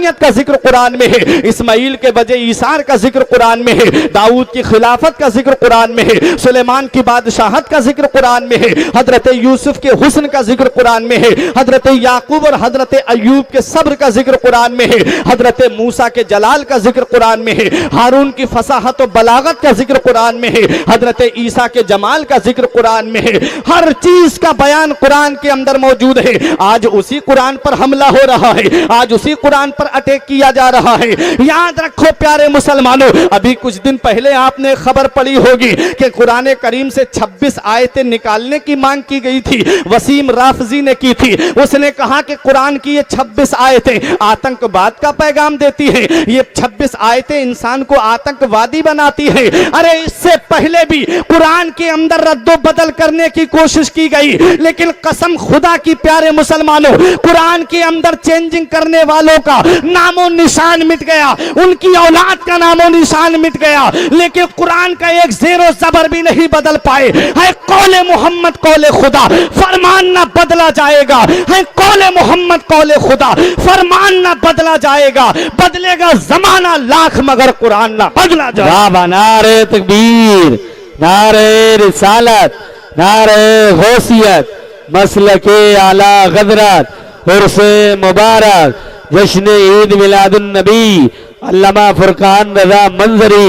मरहूमियत का जिक्र कुरान में है, इस्माइल के बजाय ईसार का जिक्र कुरान में है, दाऊद की खिलाफत का जिक्र कुरान में है, सुलेमान की बादशाहत का जिक्र कुरान में है, हजरत यूसुफ के हुस्न का जिक्र कुरान में है, हजरत याकूब और हजरत अयूब के सब्र का जिक्र कुरान में है, हजरत मूसा के जलाल का जिक्र कुरान में है, हारून की फसाहत और बलागत का जिक्र कुरान में है, हजरत ईसा के जमाल का जिक्र कुरान में है। हर चीज का बयान कुरान के अंदर मौजूद है। आज उसी कुरान पर हमला हो रहा है, आज उसी कुरान पर अटैक किया जा रहा है। याद रखो प्यारे मुसलमानों, अभी कुछ दिन पहले आपने खबर पढ़ी होगी कि कुरान करीम से 26 आयतें निकालने की मांग की गई थी, वसीम राफजी ने की थी। उसने कहा कि कुरान की ये 26 आयतें आतंकवाद का पैगाम देती है, ये 26 आयतें इंसान को आतंकवादी बनाती है। अरे इससे पहले भी कुरान के अंदर रद्दो बदल करने की कोशिश की गई, लेकिन कसम खुदा की प्यारे मुसलमानों, कुरान के अंदर चेंजिंग करने वालों का नामो निशान मिट गया, उनकी औलाद का नामो निशान मिट गया, लेकिन कुरान का एक ज़ेरो ज़बर भी नहीं बदल पाए। है कौले मोहम्मद कौले खुदा, फरमान ना बदला जाएगा। है कौले मोहम्मद कौले खुदा, फरमान ना बदला जाएगा। बदलेगा जमाना लाख मगर कुरान ना बदला जाएगा। नारे तकबीर, नारे रिसालत, नारे गौसियत, मसलके आला गदरत, उर्से मुबारक, जश्न ईद मिलादुन नबी, अल्लामा फुरकान रजा मंजरी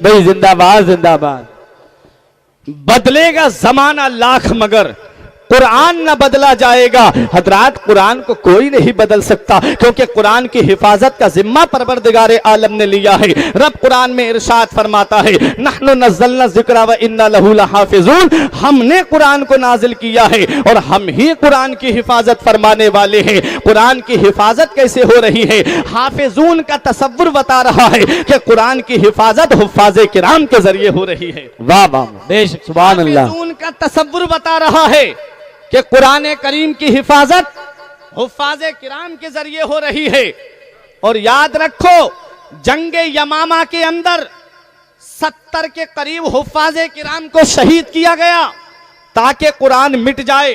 भाई जिंदाबाद जिंदाबाद। बदलेगा जमाना लाख मगर कुरान न बदला जाएगा। हजरात, कुरान को कोई नहीं बदल सकता, क्योंकि कुरान की हिफाजत का जिम्मा परवरदिगारे आलम ने लिया है। रब कुरान में इरशाद फरमाता है, नहनु नज़्ज़लना ज़िक्रा व इन्ना लहू लहाफ़िज़ून, हमने कुरान को नाजिल किया है और हम ही कुरान की हिफाजत फरमाने वाले हैं। कुरान की हिफाजत कैसे हो रही है? हाफिजून का तसव्वुर बता रहा है कि कुरान की हिफाजत हुफ़ाज़े किराम के जरिए हो रही है। वाह वाह, बेशक, सुभान अल्लाह। हाफिजून का तसव्वुर बता रहा है कि कुरान करीम की हिफाजत हुफ़ाज़े किराम के जरिए हो रही है। और याद रखो, जंगे यमामा के अंदर 70 के करीब हुफ़ाज़े किराम को शहीद किया गया ताकि कुरान मिट जाए।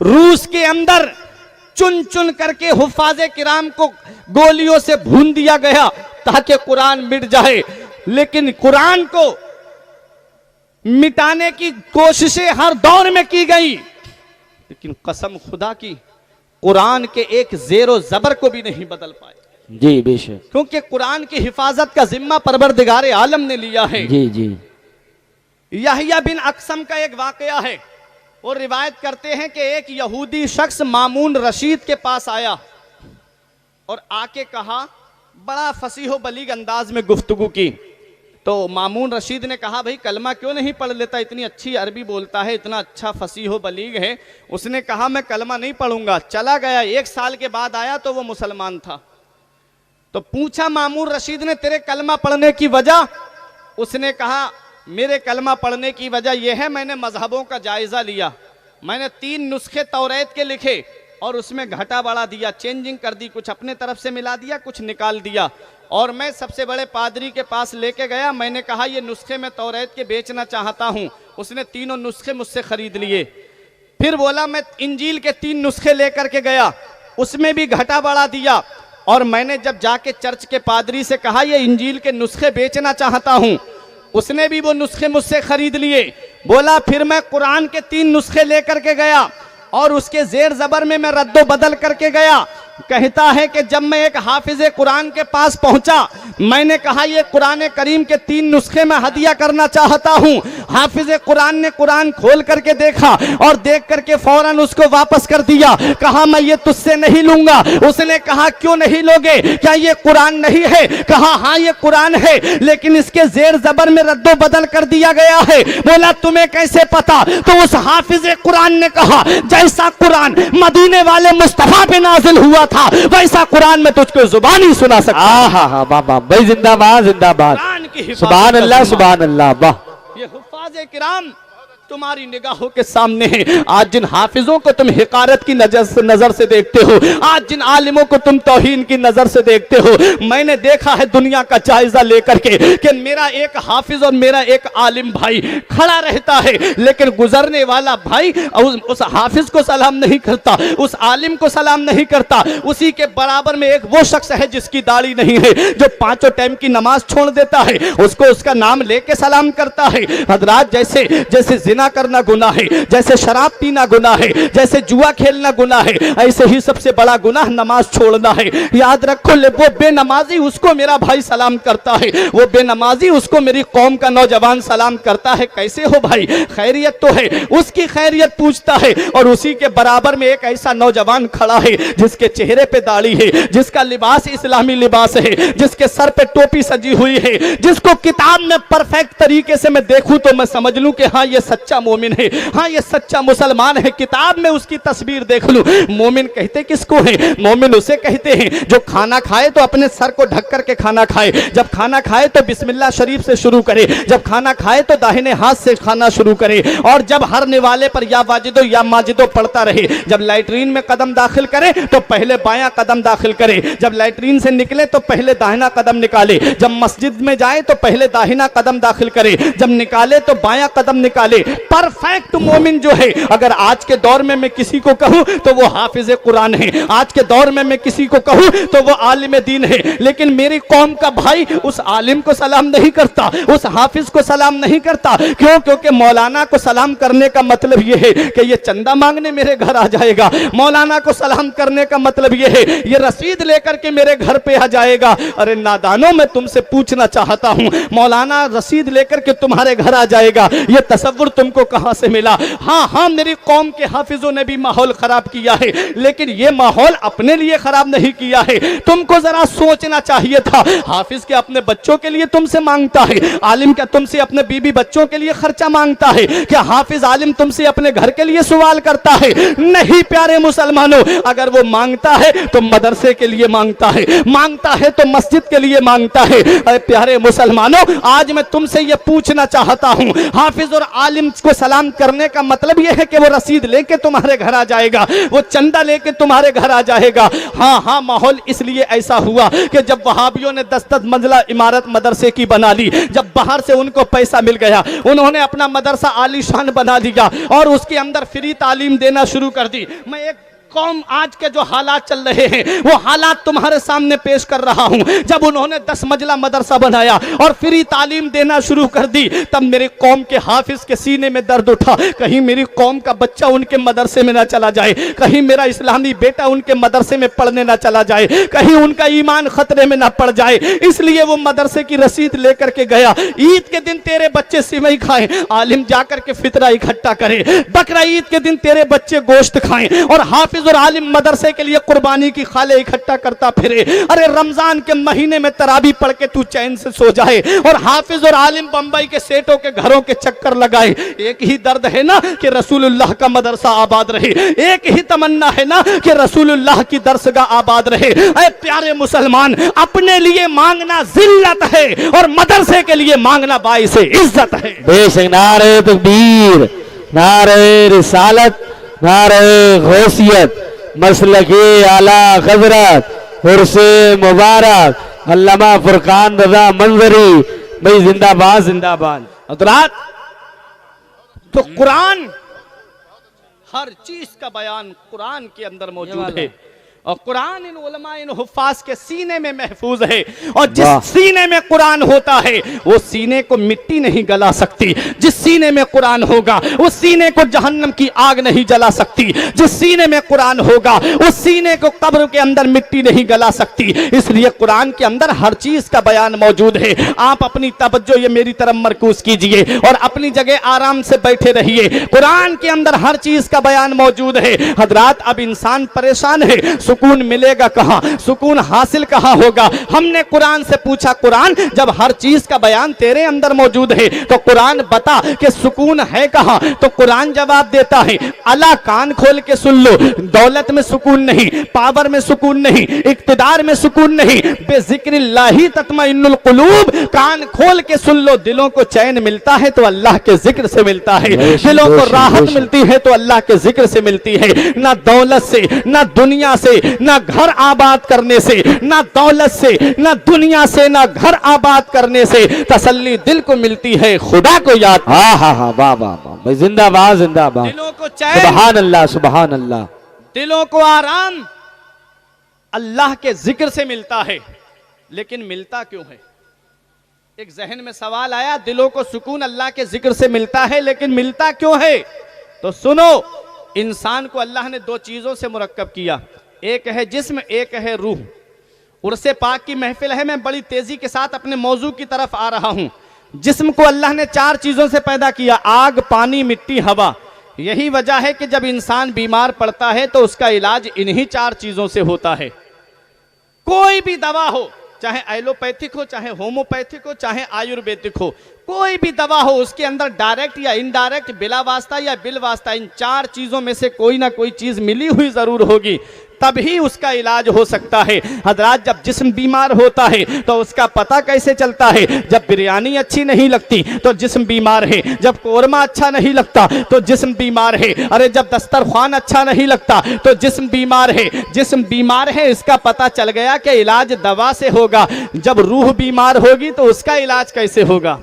रूस के अंदर चुन चुन करके हुफ़ाज़े किराम को गोलियों से भून दिया गया ताकि कुरान मिट जाए। लेकिन कुरान को मिटाने की कोशिशें हर दौर में की गई, लेकिन कसम खुदा की कुरान के एक ज़ेरो ज़बर को भी नहीं बदल पाए। जी बेशक, क्योंकि कुरान की हिफाजत का जिम्मा परवरदिगारे आलम ने लिया है। जी जी। यहया बिन अक्सम का एक वाकया है। वो रिवायत करते हैं कि एक यहूदी शख्स मामून रशीद के पास आया और आके कहा, बड़ा फसीहो बलीग अंदाज में गुफ्तगू की। तो मामून रशीद ने कहा, भाई कलमा क्यों नहीं पढ़ लेता, इतनी अच्छी अरबी बोलता है, इतना अच्छा फसीहो बलीग है। उसने कहा, मैं कलमा नहीं पढ़ूंगा। चला गया। 1 साल के बाद आया तो वो मुसलमान था। तो पूछा मामून रशीद ने, तेरे कलमा पढ़ने की वजह? उसने कहा, मेरे कलमा पढ़ने की वजह यह है, मैंने मजहबों का जायजा लिया, मैंने 3 नुस्खे तौरात के लिखे और उसमें घटा बढ़ा दिया, चेंजिंग कर दी, कुछ अपने तरफ से मिला दिया, कुछ निकाल दिया। और मैं सबसे बड़े पादरी के पास लेके गया, मैंने कहा ये नुस्खे मैं तौरात के बेचना चाहता हूँ। उसने तीनों नुस्खे मुझसे खरीद लिए। फिर बोला मैं इंजील के 3 नुस्खे लेकर के गया, उसमें भी घटा बढ़ा दिया। और मैंने जब जाके चर्च के पादरी से कहा ये इंजील के नुस्खे बेचना चाहता हूँ, उसने भी वो नुस्खे मुझसे खरीद लिए। बोला फिर मैं कुरान के 3 नुस्खे लेकर के गया और उसके जेर जबर में मैं रद्दो बदल करके गया। कहता है कि जब मैं एक हाफिज़े कुरान के पास पहुंचा, मैंने कहा ये कुरान करीम के 3 नुस्खे मैं हदिया करना चाहता हूं। हाफिज़े कुरान ने कुरान खोल करके देखा और देख करके फौरन उसको वापस कर दिया। कहा मैं ये तुझसे नहीं लूंगा। उसने कहा क्यों नहीं लोगे, क्या ये कुरान नहीं है? कहा हाँ ये कुरान है, लेकिन इसके जेर जबर में रद्दो बदल कर दिया गया है। बोला तुम्हें कैसे पता? तो उस हाफिज़े कुरान ने कहा जैसा कुरान मदीने वाले मुस्तफा पे नाजिल हुआ था, वैसा कुरान में तुझको जुबानी सुना सकता। हाँ बाबा भाई, जिंदाबाद जिंदाबाद, सुभान अल्लाह सुभान अल्लाह। वाह, ये हुफ़ाज़े किराम तुम्हारी निगाहों के सामने है। आज जिन हाफिजों को तुम हिकारत की नजर से देखते हो, आज जिन आलिमों को तुम तौहीन की नजर से देखते हो, मैंने देखा है दुनिया का जायजा लेकर के कि मेरा एक हाफिज और मेरा एक आलिम भाई खड़ा रहता है, लेकिन गुजरने वाला भाई उस हाफिज को सलाम नहीं करता, उस आलिम को सलाम नहीं करता। उसी के बराबर में एक वो शख्स है जिसकी दाढ़ी नहीं है, जो 5 टाइम की नमाज छोड़ देता है, उसको उसका नाम लेके सलाम करता है। हजरात, जैसे जिना करना गुनाह है, जैसे शराब पीना गुनाह है, जैसे जुआ खेलना गुनाह है, ऐसे ही सबसे बड़ा गुनाह नमाज छोड़ना है। याद रखो, वो बेनमाजी उसको मेरा भाई सलाम करता है, वो बेनमाजी उसको मेरी कौम का नौजवान सलाम करता है। कैसे हो भाई? खैरियत तो है, उसकी खैरियत पूछता है। और उसी के बराबर में एक ऐसा नौजवान खड़ा है जिसके चेहरे पे दाढ़ी है, जिसका लिबास इस्लामी लिबास है, जिसके सर पे टोपी सजी हुई है, जिसको किताब में परफेक्ट तरीके से मैं देखूं तो मैं समझ लूं कि हाँ ये सच्चा मोमिन है, हाँ ये सच्चा मुसलमान है। किताब में उसकी तस्वीर देख लूं। मोमिन कहते किसको है? मोमिन उसे कहते हैं जो खाना खाए तो अपने सर को ढक करके खाना खाए, जब खाना खाए तो बिस्मिल्लाह शरीफ से शुरू करे, जब खाना खाए तो दाहिने हाथ से खाना शुरू करे, और जब हर निवाले पर या वाजिदो या माजिदो पढ़ता रहे। जब लैट्रीन में कदम दाखिल करे तो पहले बायां कदम दाखिल करे, जब लैट्रीन से निकले तो पहले दाहिना कदम निकाले, जब मस्जिद में जाए तो पहले दाहिना कदम दाखिल करे, जब निकाले तो बायां कदम निकाले। परफेक्ट मोमिन जो है, अगर आज के दौर में मैं किसी को कहूं तो वो हाफिज कुरान है, आज के दौर में मैं किसी को कहूं तो वो आलिम दीन है। लेकिन मेरी कौम का भाई उस आलिम को सलाम नहीं करता, उस हाफिज को सलाम नहीं करता। क्यों? क्योंकि मौलाना को सलाम करने का मतलब यह है कि ये चंदा मांगने मेरे घर आ जाएगा। मौलाना को सलाम करने का मतलब यह है ये रसीद लेकर के मेरे घर पे आ जाएगा। अरे नादानो, मैं तुमसे पूछना चाहता हूं, मौलाना रसीद लेकर के तुम्हारे घर आ जाएगा, ये तसव्वुर तुमको कहां से मिला? हाँ, मेरी कौम के हाफिजों ने भी माहौल खराब किया है, लेकिन ये माहौल अपने लिए खराब नहीं किया है। तुमको जरा सोचना चाहिए था। हाफिज के अपने बच्चों के लिए तुमसे मांगता है, आलिम क्या तुमसे अपने बीबी बच्चों के लिए खर्चा मांगता है? क्या हाफिज आलिम तुमसे अपने घर के लिए सवाल करता है? नहीं प्यारे मुसलमानों, अगर वो मांगता है तो मदरसे के लिए मांगता है, मांगता है तो मस्जिद के लिए मांगता है। अरे प्यारे मुसलमानों, आज मैं तुमसे ये पूछना चाहता हूं, हाफिज और आलिम को सलाम करने का मतलब यह है कि वो रसीद लेके तुम्हारे घर आ जाएगा, वो चंदा लेके तुम्हारे घर आ जाएगा? हाँ, माहौल इसलिए ऐसा हुआ कि जब वहाबियों ने 10-10 मंजिला इमारत मदरसे की बना ली, जब बाहर से उनको पैसा मिल गया, उन्होंने अपना मदरसा आलीशान बना दिया और उसके अंदर फ्री तालीम देना शुरू कर दी। मैं एक कौम आज के जो हालात चल रहे हैं वो हालात तुम्हारे सामने पेश कर रहा हूं। जब उन्होंने 10 मंजिला मदरसा बनाया और फ्री तालीम देना शुरू कर दी, तब मेरी कौम के हाफिज के सीने में दर्द उठा, कहीं मेरी कौम का बच्चा उनके मदरसे में ना चला जाए, कहीं मेरा इस्लामी बेटा उनके मदरसे में पढ़ने ना चला जाए, कहीं उनका ईमान खतरे में ना पड़ जाए। इसलिए वो मदरसे की रसीद लेकर के गया। ईद के दिन तेरे बच्चे सिवई खाएं, आलिम जाकर के फितरा इकट्ठा करे। बकरा ईद के दिन तेरे बच्चे गोश्त खाएं और हाफिज और आलिम मदरसे के लिए कुर्बानी की खाले इकट्ठा करता फिरे। अरे रमजान के महीने में तरावी पढ़ के तू चैन से सो जाए और हाफिज और आलिम बंबई के सेठों के घरों के चक्कर लगाए। एक ही दर्द है ना कि रसूलुल्लाह का मदरसा आबाद रहे, एक ही तमन्ना है ना कि रसूलुल्लाह की दरसगाह आबाद रहे। ऐ प्यारे मुसलमान, अपने लिए मांगना जिल्लत है और मदरसे के लिए मांगना बाइस इज्जत है। बेशक। नारे तकबीर, नारे रिसालत, नारे गौसियत, मसलके आला हज़रत उर्से मुबारक अल्लामा फुरकान रज़ा मंजरी भाई, जिंदाबाद जिंदाबाद। हज़रात, तो कुरान, हर चीज का बयान कुरान के अंदर मौजूद है और कुरान इन उलमा इन हुफ्फाज के सीने में महफूज है। और जिस सीने में कुरान होता है वो सीने को मिट्टी नहीं गला सकती। जिस सीने में कुरान होगा उस सीने को जहन्नम की आग नहीं जला सकती। जिस सीने में कुरान होगा उस सीने को कब्र के अंदर मिट्टी नहीं गला सकती। इसलिए कुरान के अंदर हर चीज का बयान मौजूद है। आप अपनी तवज्जो ये मेरी तरफ मरकूज कीजिए और अपनी जगह आराम से बैठे रहिए। कुरान के अंदर हर चीज का बयान मौजूद है। हजरात, अब इंसान परेशान है। सुकून मिलेगा कहाँ, सुकून हासिल कहाँ होगा। हमने कुरान से पूछा, कुरान जब हर चीज का बयान तेरे अंदर मौजूद है तो कुरान बता कि सुकून है कहाँ। तो कुरान जवाब देता है, अला कान खोल के सुन लो, दौलत में सुकून नहीं, पावर में सुकून नहीं, इक्तिदार में सुकून नहीं, बेजिक्रिल्लाही तत्मइन्नुल कुलूब। कान खोल के सुन लो, दिलों को चैन मिलता है तो अल्लाह के जिक्र से मिलता है, दिलों को राहत मिलती है तो अल्लाह के जिक्र से मिलती है। ना दौलत से, ना दुनिया से, ना घर आबाद करने से, ना दौलत से, ना दुनिया से, ना घर आबाद करने से तसल्ली दिल को मिलती है खुदा को याद। हाँ हाँ हाँ, वाह वाह वाह भाई, जिंदाबाद जिंदाबाद, दिलों को चैन, सुभान अल्लाह सुभान अल्लाह। दिलों को आराम अल्लाह के जिक्र से मिलता है। लेकिन मिलता क्यों है? एक जहन में सवाल आया, दिलों को सुकून अल्लाह के जिक्र से मिलता है लेकिन मिलता क्यों है? तो सुनो, इंसान को अल्लाह ने दो चीजों से मुरक्कब किया, एक है जिस्म, एक है रूह। उर्से पाक की महफिल है, मैं बड़ी तेजी के साथ अपने मौजू की तरफ आ रहा हूं। जिस्म को अल्लाह ने चार चीजों से पैदा किया, आग, पानी, मिट्टी, हवा। यही वजह है कि जब इंसान बीमार पड़ता है तो उसका इलाज इन्हीं चार चीजों से होता है। कोई भी दवा हो, चाहे एलोपैथिक हो, चाहे होम्योपैथिक हो, चाहे आयुर्वेदिक हो, कोई भी दवा हो, उसके अंदर डायरेक्ट या इनडायरेक्ट, बिला वास्ता या बिल वास्ता, इन चार चीजों में से कोई ना कोई चीज मिली हुई जरूर होगी, तभी उसका इलाज हो सकता है। हजरात, जब जिस्म बीमार होता है तो उसका पता कैसे चलता है? जब बिरयानी अच्छी नहीं लगती तो जिस्म बीमार है, जब कोरमा अच्छा नहीं लगता तो जिस्म बीमार है, अरे जब दस्तरख्वान अच्छा नहीं लगता तो जिस्म बीमार है। जिस्म बीमार है, इसका पता चल गया कि इलाज दवा से होगा। जब रूह बीमार होगी तो उसका इलाज कैसे होगा?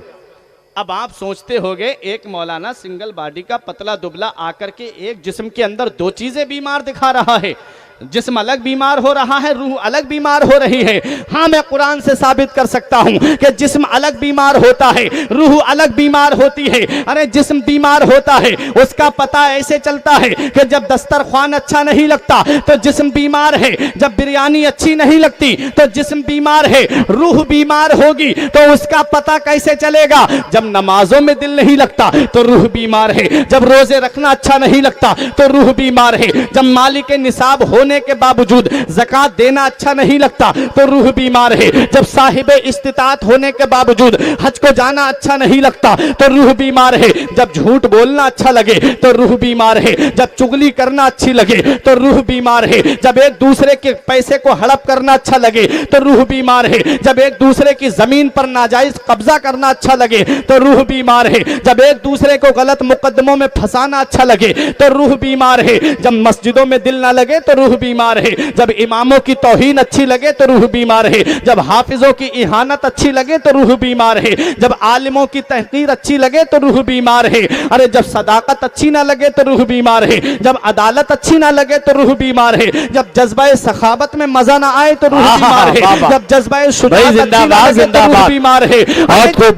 अब आप सोचते होंगे, एक मौलाना सिंगल बॉडी का पतला दुबला आकर के एक जिस्म के अंदर दो चीजें बीमार दिखा रहा है, जिस्म अलग बीमार हो रहा है, रूह अलग बीमार हो रही है। हाँ, मैं कुरान से साबित कर सकता हूं कि जिस्म अलग बीमार होता है, रूह अलग बीमार होती है। अरे जिस्म बीमार होता है, उसका पता ऐसे चलता है कि जब दस्तरख्वान अच्छा नहीं लगता तो जिस्म बीमार है, जब बिरयानी अच्छी नहीं लगती तो जिस्म बीमार है। रूह बीमार होगी तो उसका पता कैसे चलेगा? जब नमाजों में दिल नहीं लगता तो रूह बीमार है, जब रोजे रखना अच्छा नहीं लगता तो रूह बीमार है, जब मालिक निसाब होने के बावजूद ज़कात देना अच्छा नहीं लगता तो रूह बीमार है, जब साहिबे इस्तिताअत होने के बावजूद हज को जाना अच्छा नहीं लगता तो रूह बीमार है, जब झूठ बोलना अच्छा लगे तो रूह बीमार है, जब चुगली करना अच्छी लगे तो रूह बीमार है, जब एक दूसरे के पैसे को हड़प करना अच्छा लगे तो रूह बीमार है, जब एक दूसरे की जमीन पर नाजायज कब्जा करना अच्छा लगे तो रूह बीमार है, जब एक दूसरे को गलत मुकदमों में फंसाना अच्छा लगे तो रूह बीमार है, जब मस्जिदों में दिल ना लगे तो रूह बीमार है, जब इमामों की तौहीन अच्छी लगे तो रूह बीमार है, जब हाफिजों की इहानत अच्छी लगे तो रूह बीमार है, जब आलिमों की तहकीर अच्छी लगे तो रूह बीमार है। अरे जब सदाकत अच्छी ना लगे तो रूह बीमार है, जब अदालत अच्छी ना लगे तो रूह बीमार है, जब जज्बा सखावत में मजा ना आए तो रूह बीमार है, जब जज्बा शुजाअत अच्छी ना लगे तो रूह बीमार है।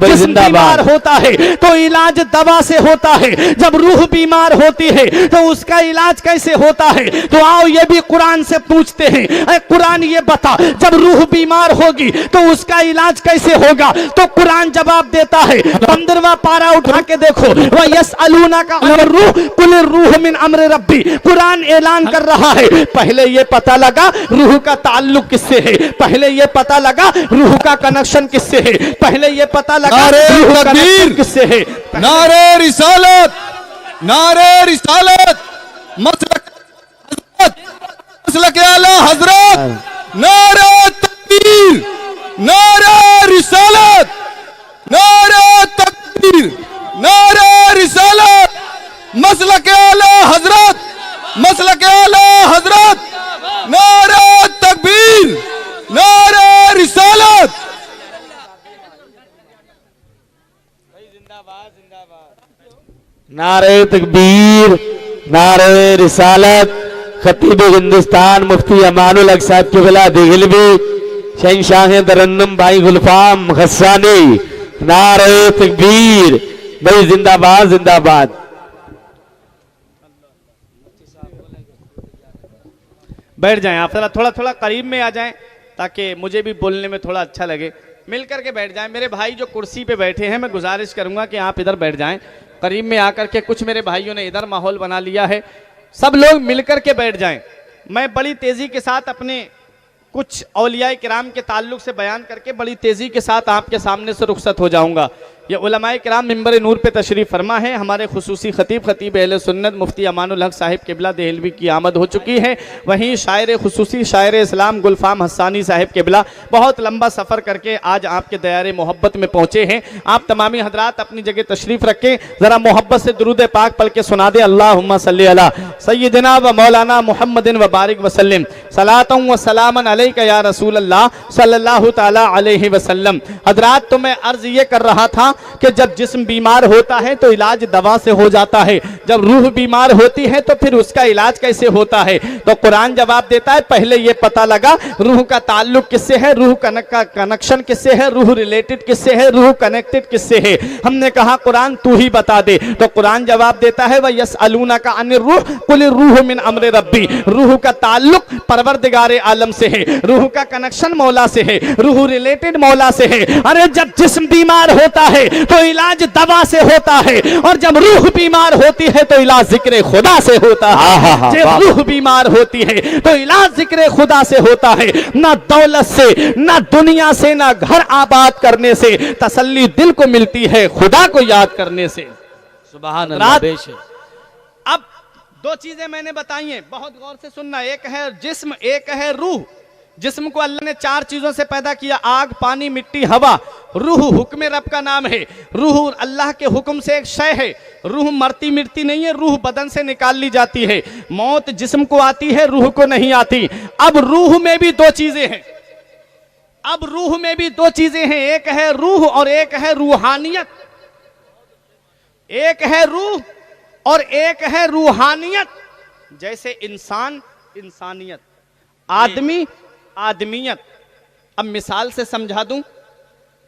जिस्म बीमार होता है तो इलाज दवा से होता है, जब रूह बीमार होती है तो उसका इलाज कैसे होता है? तो आओ ये भी कुरान से पूछते हैं, अरे कुरान ये बता, जब रूह बीमार होगी तो उसका इलाज कैसे होगा? तो कुरान जवाब देता है, 15वां पारा उठा के देखो, वयसअलूना का रूह कुल रूह मिन अम्र रब्बी। कुरान ऐलान कर रहा है, पहले ये पता लगा रूह का ताल्लुक किससे है, पहले ये पता लगा रूह का कनेक्शन किससे है, पहले ये पता लगा रूह का कनेक्शन किससे है। नारे रिसालत, नारे रिसालत, मसलक आला हजरत, नारे तकबीर, नारे रिसालत, नारे तकबीर, नारे रिसालत, मसलक आला हजरत, मसलक आला हजरत, नारे तकबीर, नारे रिसालत। नारे तकबीर, नारे रिसालत। खतीब हिंदुस्तान मुफ्ती अमानुल हक साहब के बिला दिगलवी, शहंशाह तरन्नुम भाई गुलफाम गस्सानी, नारे तकबीर भाई, जिंदाबाद जिंदाबाद। बैठ जाएं आप, थोड़ा थोड़ा करीब में आ जाएं ताकि मुझे भी बोलने में थोड़ा अच्छा लगे। मिल करके बैठ जाएं। मेरे भाई जो कुर्सी पे बैठे हैं, मैं गुजारिश करूंगा कि आप इधर बैठ जाएं, करीब में आकर के। कुछ मेरे भाइयों ने इधर माहौल बना लिया है, सब लोग मिलकर के बैठ जाएं। मैं बड़ी तेजी के साथ अपने कुछ औलिया किराम के ताल्लुक से बयान करके बड़ी तेजी के साथ आपके सामने से रुखसत हो जाऊंगा। ये उलमाए किराम मिंबर नूर पे तशरीफ़ फरमा है। हमारे खुसूसी खतीब अहले सुन्नत मुफ्ती अमानुल हक साहिब किबला देहलवी की आमद हो चुकी है। वहीं शायर खुसूसी शायर इस्लाम गुलफाम हस्सानी साहिब किबला बहुत लंबा सफ़र करके आज आपके दयारे मोहब्बत में पहुँचे हैं। आप तमामी हजरात अपनी जगह तशरीफ़ रखें, ज़रा मोहब्बत से दुरूद पाक पढ़ के सुना दे। अल्लाहुम्मा सल्ली अला सय्यिदिना व मौलाना मुहम्मदिन व बारिक वसल्लम सलातन व सलामन अलैका या रसूल अल्लाह सल्लल्लाहु तआला अलैहि वसल्लम। हजरात, तो मैं अर्ज ये कर रहा था कि जब जिस्म बीमार होता है तो इलाज दवा से हो जाता है, जब रूह बीमार होती है तो फिर उसका इलाज कैसे होता है? तो कुरान जवाब देता है, पहले ये पता लगा रूह का ताल्लुक किससे है, रूह का कनेक्शन किससे है, रूह रिलेटेड किससे है, रूह कनेक्टेड किससे है। हमने कहा कुरान तू ही बता दे, तो कुरान जवाब देता है व यसअलूना का अनिर रूह कुल रूह मिन अम्र रब्बी। रूह का ताल्लुक परवरदिगारे आलम से है, रूह का कनेक्शन मौला से है, रूह रिलेटेड मौला से है। अरे जब जिस्म बीमार होता है तो इलाज दवा से होता है, और जब रूह बीमार होती है तो इलाज जिक्र खुदा से होता है। जब रूह बीमार होती है तो इलाज जिक्र खुदा से होता है। ना दौलत से, ना दुनिया से, ना घर आबाद करने से तसल्ली दिल को मिलती है, खुदा को याद करने से। सुभान अल्लाह। बेशक अब दो चीजें मैंने बताई हैं, बहुत गौर से सुनना। एक है जिस्म, एक है रूह। जिस्म को अल्लाह ने चार चीजों से पैदा किया, आग, पानी, मिट्टी, हवा। रूह हुक्म रब का नाम है। रूह अल्लाह के हुक्म से एक शय है। रूह मरती मिटती नहीं है, रूह बदन से निकाल ली जाती है। मौत जिस्म को आती है, रूह को नहीं आती। अब रूह में भी दो चीजें हैं। अब रूह में भी दो चीजें हैं, एक है रूह और एक है रूहानियत। एक है रूह और एक है रूहानियत। जैसे इंसान, इंसानियत, आदमी, आदमियत। अब मिसाल से समझा दूं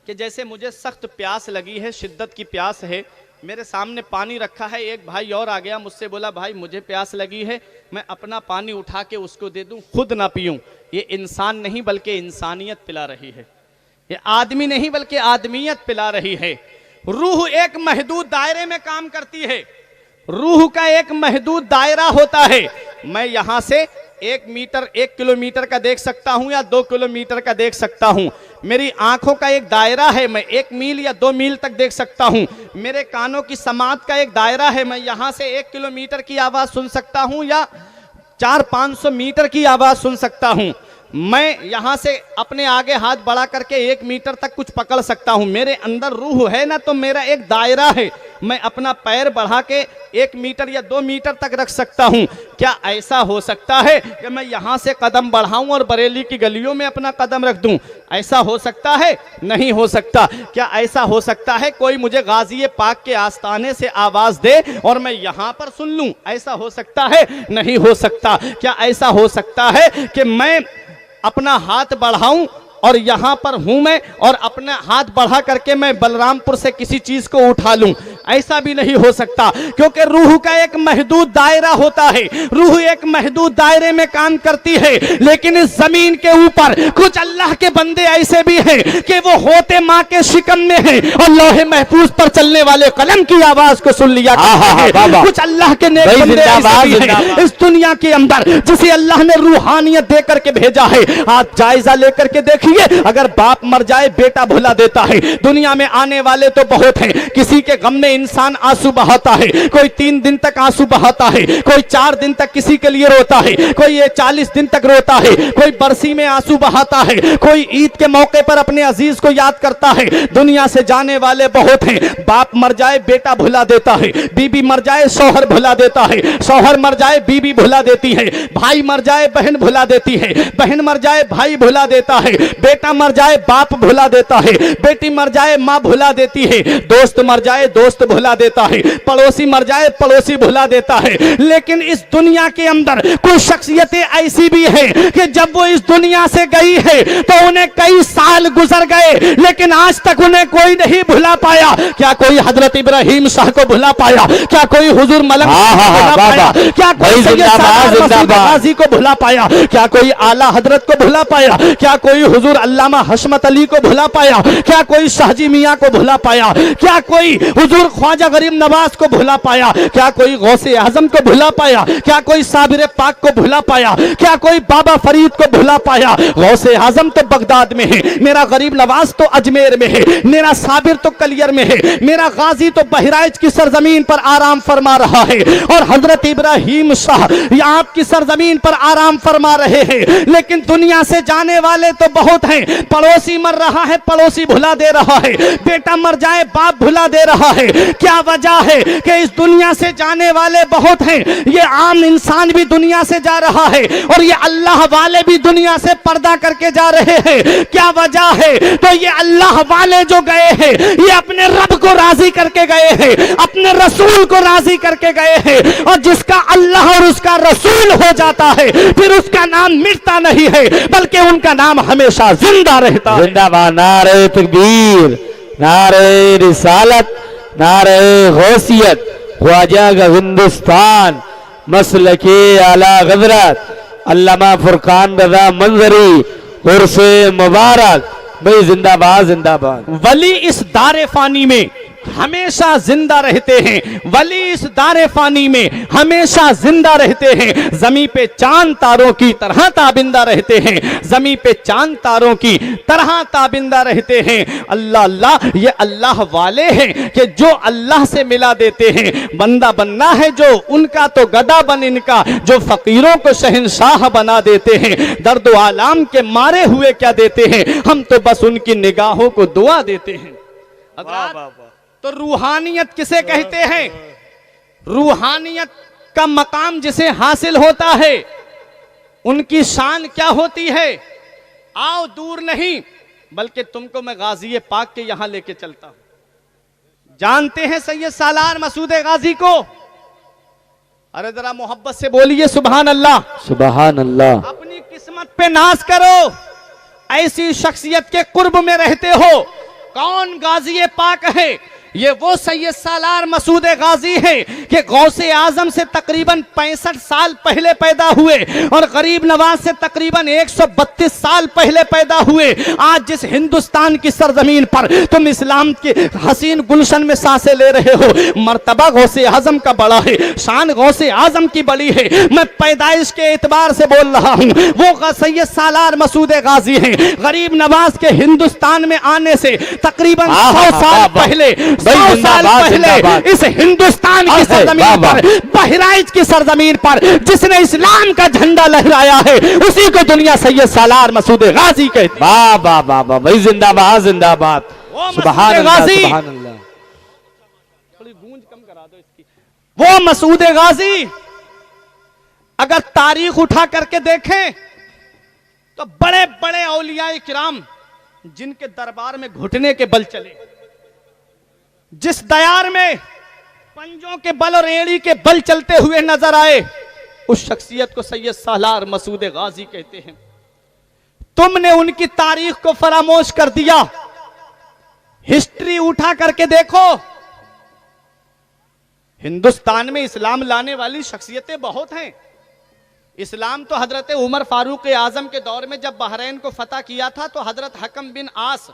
कि जैसे मुझे सख्त प्यास लगी है, शिद्दत की प्यास है, मेरे सामने पानी रखा है, एक भाई और आ गया, मुझसे बोला भाई मुझे प्यास लगी है, मैं अपना पानी उठा के उसको दे दूं, खुद ना पीऊं। ये इंसान नहीं बल्कि इंसानियत पिला रही है। ये आदमी नहीं बल्कि आदमियत पिला रही है। रूह एक महदूद दायरे में काम करती है। रूह का एक महदूद दायरा होता है। मैं यहां से 1 मीटर, 1 किलोमीटर का देख सकता हूं या 2 किलोमीटर का देख सकता हूं। मेरी आंखों का एक दायरा है, मैं 1 मील या 2 मील तक देख सकता हूं। मेरे कानों की समात का एक दायरा है, मैं यहां से 1 किलोमीटर की आवाज सुन सकता हूं या 400-500 मीटर की आवाज सुन सकता हूं। मैं यहां से अपने आगे हाथ बढ़ा करके 1 मीटर तक कुछ पकड़ सकता हूं। मेरे अंदर रूह है ना, तो मेरा एक दायरा है, मैं अपना पैर बढ़ा के 1 मीटर या 2 मीटर तक रख सकता हूं। क्या ऐसा हो सकता है कि मैं यहां से कदम बढ़ाऊं और बरेली की गलियों में अपना कदम रख दूं? ऐसा हो सकता है? नहीं हो सकता। क्या ऐसा हो सकता है कोई मुझे गाजी पाक के आस्ताने से आवाज दे और मैं यहां पर सुन लूं? ऐसा हो सकता है? नहीं हो सकता। क्या ऐसा हो सकता है कि मैं अपना हाथ बढ़ाऊं और यहां पर हूं मैं, और अपना हाथ बढ़ा करके मैं बलरामपुर से किसी चीज को उठा लूं? ऐसा भी नहीं हो सकता, क्योंकि रूह का एक महदूद दायरा होता है। रूह एक महदूद दायरे में काम करती है। लेकिन इस जमीन के ऊपर कुछ अल्लाह के बंदे ऐसे भी हैं कि वो होते मां के शिकम में हैं और लोहे महफूज पर चलने वाले कलम की आवाज को सुन लिया करते हैं। कुछ अल्लाह के नेक बंदे ऐसे भी हैं इस दुनिया के अंदर जिसे अल्लाह ने रूहानियत दे करके भेजा है। आप जायजा लेकर के देखिए, अगर बाप मर जाए बेटा भुला देता है। दुनिया में आने वाले तो बहुत हैं। किसी के गम में इंसान आंसू बहाता है, कोई 3 दिन तक आंसू बहाता है, कोई 4 दिन तक किसी के लिए रोता है, कोई ये 40 दिन तक रोता है, कोई बरसी में आंसू बहाता है, कोई ईद के मौके पर अपने अजीज को याद करता है। दुनिया से जाने वाले बहुत हैं। बाप मर जाए बेटा भुला देता है, बीबी मर जाए शौहर भुला देता है, शौहर मर जाए बीबी भुला देती है, भाई मर जाए बहन भुला देती है, बहन मर जाए भाई भुला देता है, बेटा मर जाए बाप भुला देता है, बेटी मर जाए मां भुला देती है, दोस्त मर जाए दोस्त भुला देता है, पड़ोसी मर जाए पड़ोसी भुला देता है। लेकिन इस दुनिया के अंदर कुछ शख्सियतें ऐसी भी हैं कि जब वो इस दुनिया से गई है तो उन्हें कई साल गुजर गए, लेकिन आज तक उन्हें कोई नहीं भुला पाया। क्या कोई हजरत इब्राहिम शाह को भुला पाया? क्या कोई हुजूर मलंग को भुला पाया? क्या कोई सैयद सादत मसूद गाजी को भुला पाया? क्या कोई आला हजरत को भुला पाया? क्या कोई हुजूर हुजूर अल्लामा हशमत अली को भुला पाया? क्या कोई शाहजी मियाँ को भुला पाया? क्या कोई हुजूर ख्वाजा गरीब नवाज को भुला पाया? क्या कोई गौसे आजम को भुला पाया? क्या कोई साबिर पाक को भुला पाया? क्या कोई बाबा फरीद को भुला पाया? गौसे आजम तो बगदाद में है, मेरा गरीब नवाज तो अजमेर में है, मेरा साबिर तो कलियर में है, मेरा गाजी तो बहराइच की सरजमीन पर आराम फरमा रहा है, और हजरत इब्राहिम शाह आपकी सरजमीन पर आराम फरमा रहे हैं। लेकिन दुनिया से जाने वाले तो बहुत हैं। पड़ोसी मर रहा है, पड़ोसी भुला दे रहा है, बेटा मर जाए बाप भुला दे रहा है। क्या वजह है कि इस दुनिया से जाने वाले बहुत हैं? ये आम इंसान भी दुनिया से जा रहा है, और ये अल्लाह वाले भी दुनिया से पर्दा करके जा रहे हैं। क्या वजह है? तो ये अल्लाह वाले जो गए हैं, ये अपने रब को राजी करके गए हैं, अपने रसूल को राजी करके गए हैं, और जिसका अल्लाह और उसका रसूल हो जाता है फिर उसका नाम मिटता नहीं है, बल्कि उनका नाम हमेशा जिंदा रहता है। जिंदाबाद। नारे तकबीर, नारे रिसालत, नारे गौसियत, ख्वाजा का हिंदुस्तान, मसलके आला गदरत, अल्लामा फुरकान रजा मंजरी, उर्से मुबारक भाई, जिंदाबाद जिंदाबाद। वली इस दारे फानी में हमेशा जिंदा रहते हैं, वली इस दारे फानी में हमेशा जिंदा रहते हैं। जमी पे चांद तारों की तरह ताबिंदा रहते हैं, जमी पे चांद तारों की तरह ताबिंदा रहते हैं। अल्लाह अल्लाह, ये अल्लाह वाले हैं कि जो अल्लाह से मिला देते हैं। बंदा बनना है जो उनका तो गदा बन इनका, जो फकीरों को शहंशाह बना देते हैं। दर्द आलाम के मारे हुए क्या देते हैं, हम तो बस उनकी निगाहों को दुआ देते हैं। तो रूहानियत किसे कहते हैं? रूहानियत का मकाम जिसे हासिल होता है, उनकी शान क्या होती है? आओ दूर नहीं, बल्कि तुमको मैं गाजी पाक के यहां लेके चलता हूं। जानते हैं सैयद सालार मसूद गाजी को? अरे जरा मोहब्बत से बोलिए सुभान अल्लाह। सुभान अल्लाह। अपनी किस्मत पे नाज करो, ऐसी शख्सियत के कुर्ब में रहते हो। कौन गाजी पाक है? ये वो सैयद सालार मसूद गाजी है कि गौसे आजम से तकरीबन 65 साल पहले पैदा हुए, और गरीब नवाज से तकरीबन 132 साल पहले पैदा हुए। आज जिस हिंदुस्तान की सरजमीन पर तुम इस्लाम के हसीन गुलशन में सांसें ले रहे हो, मर्तबा गौसे आजम का बड़ा है, शान गौसे आजम की बड़ी है। मैं पैदाइश के एतबार से बोल रहा हूँ, वो सैयद सालार मसूद गाजी हैं। गरीब नवाज के हिंदुस्तान में आने से तकरीबन 100 साल पहले, 100 साल पहले इस हिंदुस्तान की सरजमीन पर, बहराइच की सरजमीन पर जिसने इस्लाम का झंडा लहराया है, उसी को दुनिया सैयद सालार मसूद गाजी कहती है। वाह वाह वाह वाह भाई, जिंदाबाद जिंदाबाद। सुभान अल्लाह, सुभान अल्लाह। थोड़ी गूंज कम करा दो इसकी। वो मसूद गाजी अगर तारीख उठा करके देखें तो बड़े बड़े औलिया किराम जिनके दरबार में घुटने के बल चले, जिस दयार में पंजों के बल और एड़ी के बल चलते हुए नजर आए, उस शख्सियत को सैयद सालार मसूद गाजी कहते हैं। तुमने उनकी तारीख को फरामोश कर दिया। हिस्ट्री उठा करके देखो, हिंदुस्तान में इस्लाम लाने वाली शख्सियतें बहुत हैं। इस्लाम तो हजरत उमर फारूक आजम के दौर में जब बहरैन को फतह किया था, तो हजरत हकम बिन आस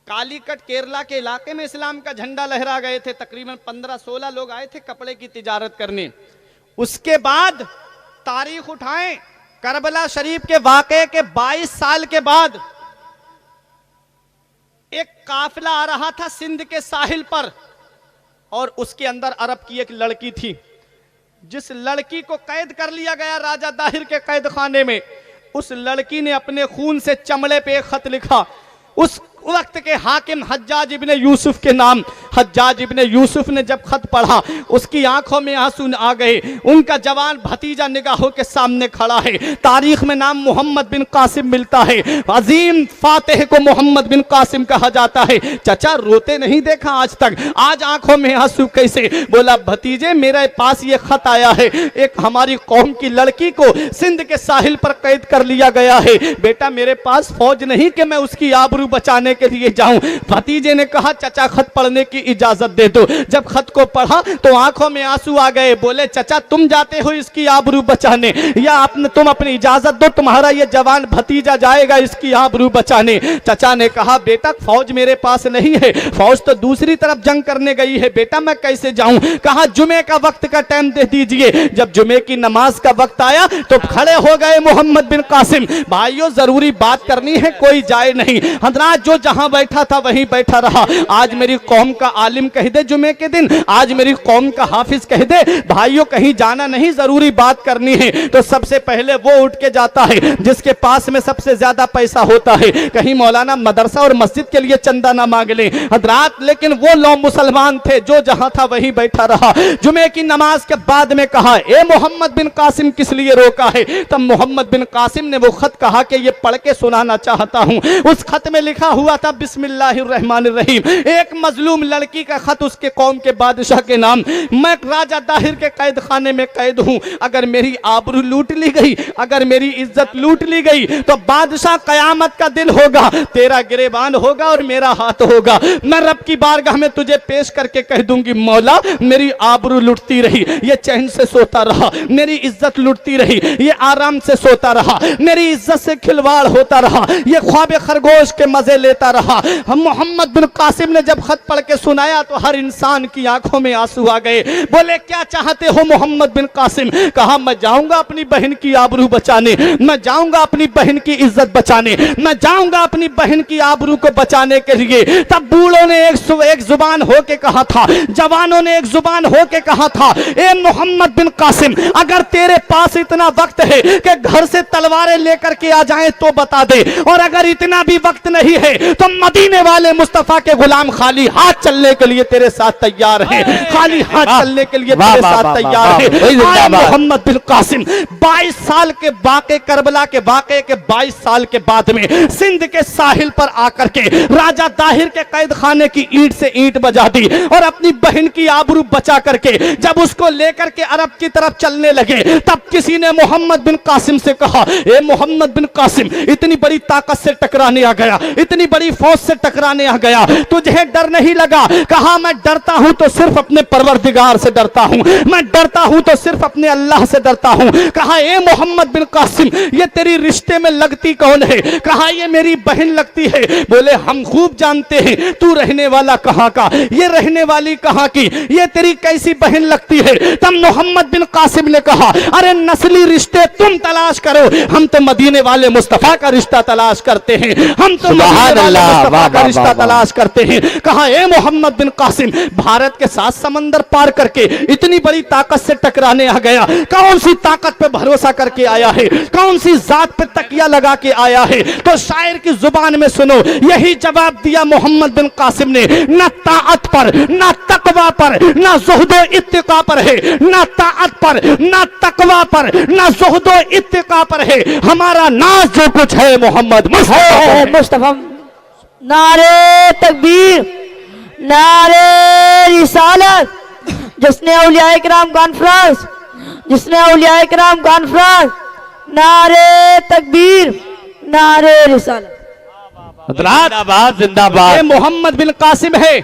कालीकट केरला के इलाके में इस्लाम का झंडा लहरा गए थे। तकरीबन 15-16 लोग आए थे कपड़े की तिजारत करने। उसके बाद तारीख उठाएं, करबला शरीफ के वाक़े के 22 साल के बाद एक काफिला आ रहा था सिंध के साहिल पर, और उसके अंदर अरब की एक लड़की थी, जिस लड़की को कैद कर लिया गया राजा दाहिर के कैद खाने में। उस लड़की ने अपने खून से चमड़े पे एक खत लिखा। उस वक्त के हाकिम हज्जाज इब्ने यूसुफ के नाम, हज्जाज इब्ने यूसुफ ने जब खत पढ़ा, उसकी आंखों में आंसू आ गए। उनका जवान भतीजा निगाहों के सामने खड़ा है। तारीख में नाम मोहम्मद बिन कासिम मिलता है। अजीम फातेह को मोहम्मद बिन कासिम कहा जाता है। चाचा रोते नहीं देखा आज तक, आज आंखों में आंसू कैसे? बोला भतीजे मेरे पास ये खत आया है, एक हमारी कौम की लड़की को सिंध के साहिल पर कैद कर लिया गया है। बेटा मेरे पास फौज नहीं कि मैं उसकी आबरू बचाने के लिए जाऊं। भतीजे ने कहा चचा खत पढ़ने की इजाजत दे दो। जब खत को पढ़ा तो आंखों में आंसू आ गए। बोले चचा तुम जाते हो इसकी आबरू बचाने या तुम अपनी इजाजत दो, तुम्हारा ये जवान भतीजा जाएगा इसकी आबरू बचाने। चचा ने कहा बेटा फौज मेरे पास नहीं है, फौज तो दूसरी तरफ जंग करने गई है, बेटा मैं कैसे जाऊं। कहा जुमे का वक्त का टाइम दे दीजिए। जब जुमे की नमाज का वक्त आया तो खड़े हो गए मोहम्मद बिन कासिम। भाइयों जरूरी बात करनी है, कोई जाए नहीं। हजरात जो जहां बैठा था वहीं बैठा रहा। आज मेरी कौम का आलिम कह दे जुमे के दिन, आज मेरी कौम का हाफिज कह दे भाइयों कहीं जाना नहीं, जरूरी बात करनी है, तो सबसे पहले वो उठ के जाता है जिसके पास में सबसे ज्यादा पैसा होता है। कहीं मौलाना मदरसा और मस्जिद के लिए चंदा ना मांग ले हजरात, लेकिन वो लोग मुसलमान थे जो जहां था वहीं बैठा रहा। जुमे की नमाज के बाद में कहा ए मोहम्मद बिन कासिम किस लिए रोका है। तब मोहम्मद बिन कासिम ने वो खत कहा कि ये पढ़ के सुनाना चाहता हूं। उस खत में लिखा हुआ था बिस्मिल्लाहिर्रहमानिर्रहीम, एक मजलूम लड़की का खत उसके कौम के बादशाह के नाम। मैं राजा दाहिर के कैद खाने में कैद हूं, अगर मेरी आबरू लूट ली गई, अगर मेरी इज्जत लूट ली गई तो बादशाह कयामत का दिन होगा, तेरा गिरेबान होगा और मेरा हाथ होगा। मैं रब की बारगाह में तुझे पेश करके कह दूंगी मौला मेरी आबरू लुटती रही, ये चैन से सोता रहा, मेरी इज्जत लुटती रही, ये आराम से सोता रहा, मेरी इज्जत से खिलवाड़ होता रहा, ये ख्वाब खरगोश के मजे लेता रहा। हम मोहम्मद बिन कासिम ने जब खत पढ़ के सुनाया तो हर इंसान की आंखों में आंसू आ गए। बोले क्या चाहते हो मोहम्मद बिन कासिम। कहा मैं जाऊंगा अपनी बहन की आबरू बचाने, मैं जाऊंगा अपनी बहन की इज्जत बचाने, मैं जाऊंगा अपनी बहन की आबरू को बचाने के लिए। तब बूढ़ों ने एक जुबान हो के कहा था, जवानों ने एक जुबान हो के कहा था ए मोहम्मद बिन कासिम अगर तेरे पास इतना वक्त है कि घर से तलवारें लेकर के आ जाएं तो बता दे, और अगर इतना भी वक्त नहीं है तो मदीने वाले मुस्तफा के गुलाम खाली हाथ चलने के लिए तेरे साथ तैयार है, खाली हाथ चलने के लिए तेरे साथ तैयार है। मोहम्मद बिन कासिम 22 साल के वाक़े, करबला के वाक़े के 22 साल के बाद में सिंध के साहिल पर आकर के राजा दाहिर के कैद खाने की ईंट से ईंट बजा दी और अपनी बहन की आबरू बचा करके जब उसको लेकर के अरब की तरफ चलने लगे तब किसी ने मोहम्मद बिन कासिम से कहा ए मोहम्मद बिन कासिम इतनी बड़ी ताकत से टकराने आ गया, इतनी बड़ी फौज से टकराने आ गया, तुझे डर नहीं लगा। कहा मैं डरता हूं तो सिर्फ अपने परवरदिगार से डरता हूं, मैं डरता हूं तो सिर्फ अपने अल्लाह से डरता हूं। कहा ए मोहम्मद बिन कासिम ये तेरी रिश्ते में लगती कौन है। कहा ये मेरी बहन लगती है। बोले हम खूब जानते हैं तू रहने वाला कहां का, ये रहने वाली कहां की, ये तेरी कैसी बहन लगती है। तब मोहम्मद बिन कासिम ने कहा अरे नस्ली रिश्ते तुम तलाश करो, हम तो मदीने वाले मुस्तफा का रिश्ता तलाश करते हैं, हम तो मदीने वाले मुस्तफा का रिश्ता तलाश करते हैं। कहा ए मोहम्मद बिन कासिम भारत के 7 समंदर पार करके इतनी बड़ी ताकत से टकराने आ गया, कौन सी ताकत पे भरोसा करके आया है, कौन सी जात पे तकिया लगा के आया है। तो शायर की जुबान में सुनो यही जवाब दिया मोहम्मद बिन कासिम ने, न ताअत पर न तकवा पर न ज़ुहदो इत्तिका पर है, न ताअत पर न तकवा पर न ज़ुहदो इत्तिका पर है, हमारा नाज जो कुछ है मोहम्मद मुस्तफा। नारे तकबीर, नारे रिसालत। जिसने औलिया किराम कॉन्फ्रेंस, जिसने औलिया किराम कॉन्फ्रेंस, नारे तकबीर, नारे रिसालत। जिंदाबाद जिंदाबाद। ये मोहम्मद बिन कासिम है।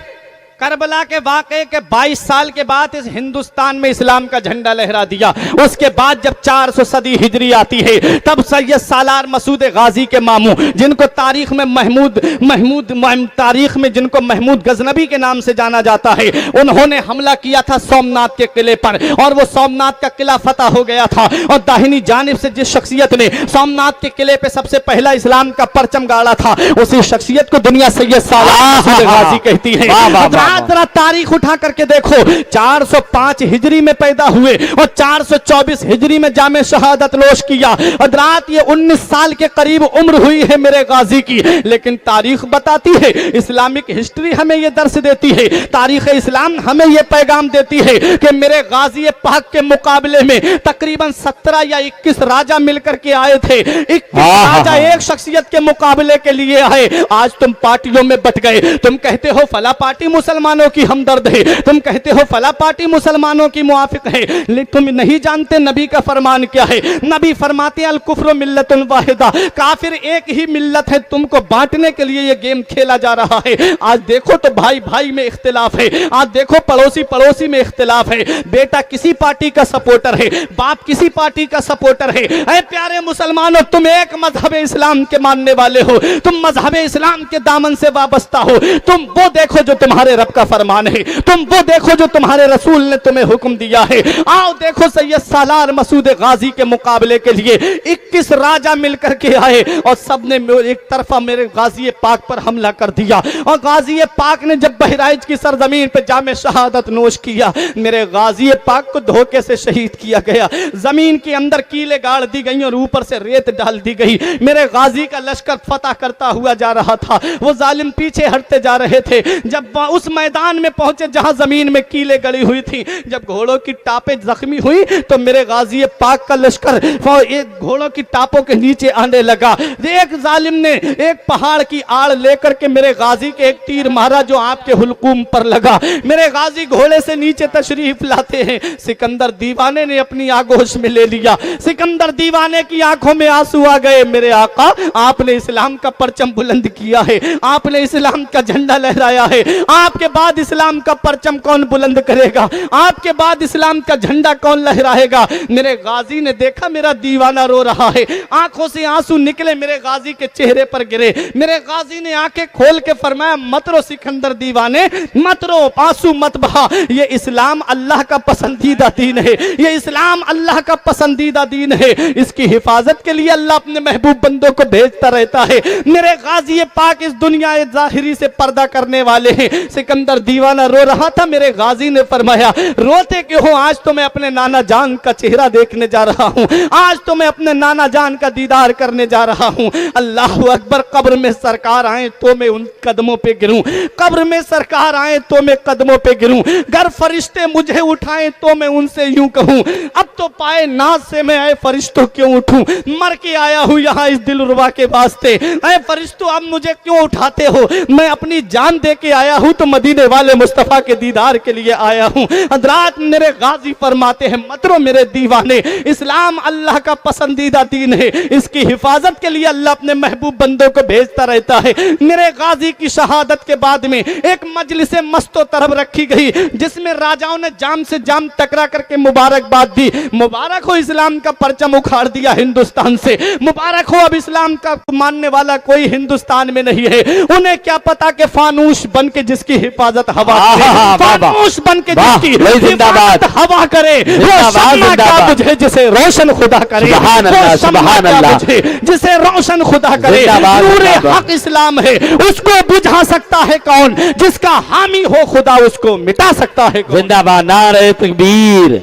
करबला के वाक़े के 22 साल के बाद इस हिंदुस्तान में इस्लाम का झंडा लहरा दिया। उसके बाद जब 400 सदी हिजरी आती है तब सैयद सालार मसूद गाजी के मामू जिनको तारीख में तारीख में जिनको महमूद गजनबी के नाम से जाना जाता है, उन्होंने हमला किया था सोमनाथ के किले पर और वो सोमनाथ का किला फतह हो गया था। और दाहिनी जानिब से जिस शख्सियत ने सोमनाथ के किले पे सबसे पहला इस्लाम का परचम गाड़ा था उसी शख्सियत को दुनिया सैयद सालार मसूद गाजी कहती है। जरा तारीख उठा करके देखो 405 हिजरी में पैदा हुए और 424 हिजरी में जामे शहादत नोश किया। और रात ये 19 साल के करीब उम्र हुई है मेरे गाजी की, लेकिन तारीख बताती है, इस्लामिक हिस्ट्री हमें ये दर्श देती है, तारीख इस्लाम हमें ये पैगाम देती है कि मेरे गाजी पाक के मुकाबले में तकरीबन 17 या 21 राजा मिलकर के आए थे। 21 राजा एक शख्सियत के मुकाबले के लिए आए। आज तुम पार्टियों में बट गए, तुम कहते हो फला पार्टी मुसलमान मुसलमानों की हमदर्द है, तुम कहते हो फला पार्टी मुसलमानों की मुआफिक है, लेकिन तुम नहीं जानते नबी का फरमान क्या है। नबी फरमाते हैं अल कुफ्र मिल्लतुन वाहिदा, काफिर एक ही मिल्लत है, तुमको बांटने के लिए ये गेम खेला जा रहा है। आज देखो तो भाई भाई में इख्तिलाफ है, आज देखो पड़ोसी पड़ोसी में इख्तिलाफ है, बेटा किसी पार्टी का सपोर्टर है, बाप किसी पार्टी का सपोर्टर है। ऐ प्यारे मुसलमानों, तुम एक मजहब इस्लाम के मानने वाले हो, तुम मजहब इस्लाम के दामन से वाबस्ता हो। तुम वो देखो जो तुम्हारे रब का फरमान है, तुम वो देखो जो तुम्हारे रसूल ने तुम्हें हुक्म दिया है। आओ देखो सैयद सालार मसूद गाजी के मुकाबले के लिए 21 राजा मिलकर के आए और सबने एक तरफा मेरे गाजी पाक पर हमला कर दिया। और गाजी पाक ने जब बहराइच की सरजमीन पे जामे शहादत नोश किया, मेरे गाजी पाक को धोखे से शहीद किया गया। जमीन के अंदर कीले गाड़ दी गई और ऊपर से रेत डाल दी गई। मेरे गाजी का लश्कर फतह करता हुआ जा रहा था, वो जालिम पीछे हटते जा रहे थे। जब उस मैदान में पहुंचे जहां जमीन में कीले गड़ी हुई थी, जब घोड़ों की टापें जख्मी हुई तो मेरे गाजी पाक का लश्कर एक घोड़ों की टापों के नीचे आने लगा। एक जालिम ने एक पहाड़ की आड़ लेकर के मेरे गाजी के एक तीर मारा जो आपके हुलकूम पर लगा। मेरे गाजी घोड़े से नीचे तशरीफ लाते हैं। सिकंदर दीवाने ने अपनी आगोश में ले लिया। सिकंदर दीवाने की आंखों में आंसू आ गए। मेरे आका, आपने इस्लाम का परचम बुलंद किया है, आपने इस्लाम का झंडा लहराया है, आपके बाद इस्लाम का परचम कौन बुलंद करेगा, आपके बाद इस्लाम का झंडा कौन लहराएगा। मेरे गाजी ने देखा मेरा दीवाना रो रहा है, आंखों से आंसू निकले, मेरे गाजी के चेहरे पर गिरे। मेरे गाजी ने आंखें खोल के फरमाया, मत रो सिकंदर दीवाने, मत रो, आंसू मत बहा। ये इस्लाम अल्लाह का पसंदीदा दीन है, ये इस्लाम अल्लाह का पसंदीदा दीन है, इसकी हिफाजत के लिए अल्लाह अपने महबूब बंदों को भेजता रहता है। मेरे गाजी पाक इस दुनिया जाहिरी से पर्दा करने वाले हैं। सिकंदर दीवाना रो रहा था। मेरे गाजी ने फरमाया, रोते क्यों हो, आज तो मैं अपने नाना जान का चेहरा देखने जा रहा हूं, आज तो मैं अपने नाना जान का दीदार करने जा रहा हूं। अल्लाह अकबर, कब्र में सरकार आए तो मैं उन कदमों पे गिरूं, कब्र में सरकार आए तो मैं कदमों पे गिरूं, घर फरिश्ते मुझे उठाएं तो मैं उनसे यूं कहूं, अब तो पाए नाज से मैं आए फरिश्तों क्यों उठूं, मर के आया हूं यहाँ इस दिलरुबा के वास्ते, ऐ फरिश्तों अब मुझे क्यों उठाते हो, मैं अपनी जान दे के आया हूं तो मदीने वाले मुस्तफा के दीदार के लिए आया हूं। हजरात, मेरे गाजी फरमाते हैं, मत रो मेरे दीवाने, इस्लाम अल्लाह का पसंदीदा दीन है, इसकी हिफाजत के लिए अल्लाह अपने महबूब बंदों को भेजता रहता है। मेरे गाजी की शहादत के बाद में एक मजलिस मस्तो तरफ रखी गई जिसमें राजाओं ने जाम से जाम टकरा करके मुबारकबाद दी। मुबारक हो, इस्लाम का परचम उखाड़ दिया हिंदुस्तान से, मुबारक हो, अब इस्लाम का मानने वाला कोई हिंदुस्तान में नहीं है। उन्हें क्या पता कि फानूस बन के जिसकी हिफाजत हवा करे, फानूस बन के जिसकी हिफाजत हवा करे, वो शम्मा क्या बुझे जिसे रोशन खुदा करे, वो शम्मा क्या बुझे जिसे रोशन खुदा करे। नूरे हक इस्लाम है, उसको बुझा सकता है कौन, जिसका हामी हो खुदा उसको मिटा सकता है कौन। जिंदाबाद, नारे तकबीर,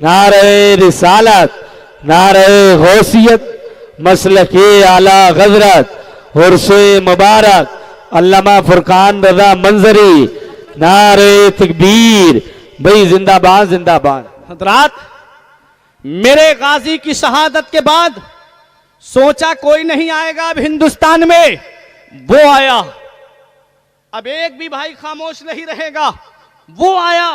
नारे रिसालत, नारे गौसियत, मसलके आला गजरत, हुर्से मुबारक, अल्लामा फुरकान रजा मंजरी, नारे तकबीर। भाई जिंदाबाद जिंदाबाद। हजरात, मेरे गाजी की शहादत के बाद सोचा कोई नहीं आएगा अब हिंदुस्तान में, वो आया। अब एक भी भाई खामोश नहीं रहेगा। वो आया,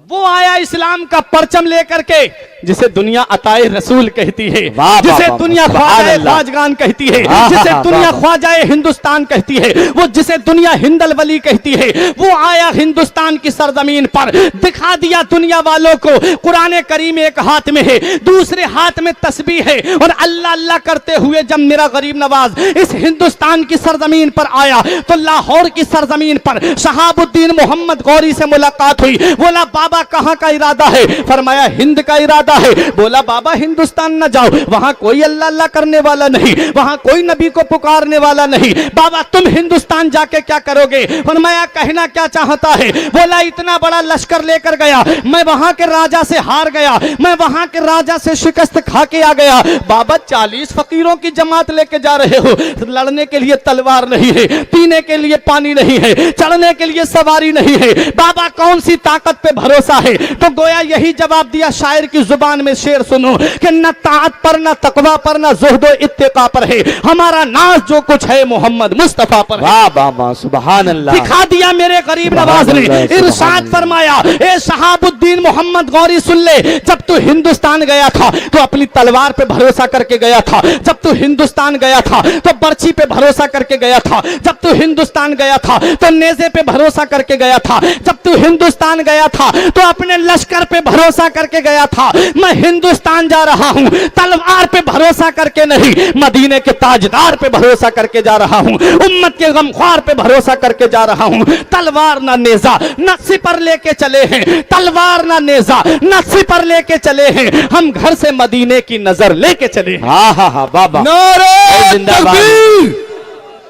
वो आया इस्लाम का परचम लेकर के, जिसे दुनिया अताए रसूल कहती है, जिसे दुनिया ख्वाजाए ख्वाजगान कहती है, जिसे दुनिया ख्वाजाए हिंदुस्तान कहती है, वो जिसे दुनिया हिंदल वली कहती है, वो आया हिंदुस्तान की सरजमीन पर। दिखा दिया दुनिया वालों को, कुरान करीम एक हाथ में है, दूसरे हाथ में तस्बीह है, और अल्लाह अल्लाह करते हुए जब मेरा गरीब नवाज इस हिंदुस्तान की सरजमीन पर आया तो लाहौर की सरजमीन पर शहाबुद्दीन मोहम्मद गौरी से मुलाकात हुई। बोला, बाबा कहां का इरादा है? फरमाया, हिंद का इरादा है। बोला, बाबा हिंदुस्तान न जाओ, वहां कोई अल्लाह अल्लाह करने वाला नहीं, वहां कोई नबी को पुकारने वाला नहीं। बाबा तुम हिंदुस्तान जाके क्या करोगे? फरमाया, कहना क्या चाहता है? बोला, इतना बड़ा लश्कर लेकर गया, मैं वहां के राजा से हार गया, मैं वहां के राजा से शिकस्त खा के आ गया। बाबा 40 फकीरों की जमात लेके जा रहे हो, लड़ने के लिए तलवार नहीं है, पीने के लिए पानी नहीं है, चढ़ने के लिए सवारी नहीं है, बाबा कौन सी ताकत पे भरोसा है? तो गोया यही जवाब दिया शायर की जुबान जुबान में शेर सुनो कि न ताअत पर, न तकवा पर, न ज़ुहदो इत्तिका पर है, हमारा नाज जो कुछ है मोहम्मद मुस्तफा पर है। वाह वाह वाह, सुभान अल्लाह। दिखा दिया मेरे गरीब नवाज ने, इरशाद फरमाया, ए शहाबुद्दीन मोहम्मद गौरी सुन ले, जब तू हिंदुस्तान गया था तो अपनी तलवार पे भरोसा करके गया था, जब तू हिंदुस्तान गया था तो बर्छी पे भरोसा करके गया था, जब तू हिंदुस्तान गया था तो नेज़े पे भरोसा करके गया था, जब तू हिंदुस्तान गया था तो अपने लश्कर पे भरोसा करके गया था। मैं हिंदुस्तान जा रहा हूं तलवार पे भरोसा करके नहीं, मदीने के ताजदार पे भरोसा करके जा रहा हूं, उम्मत के गमख्वार पे भरोसा करके जा रहा हूं। तलवार ना नेजा न सिपर लेके चले हैं, तलवार ना नेजा न सिपर लेके चले हैं, हम घर से मदीने की नजर लेके चले हैं। हाँ हाँ हाँ, बाबा नारे जिंदाबाद। तकबीर,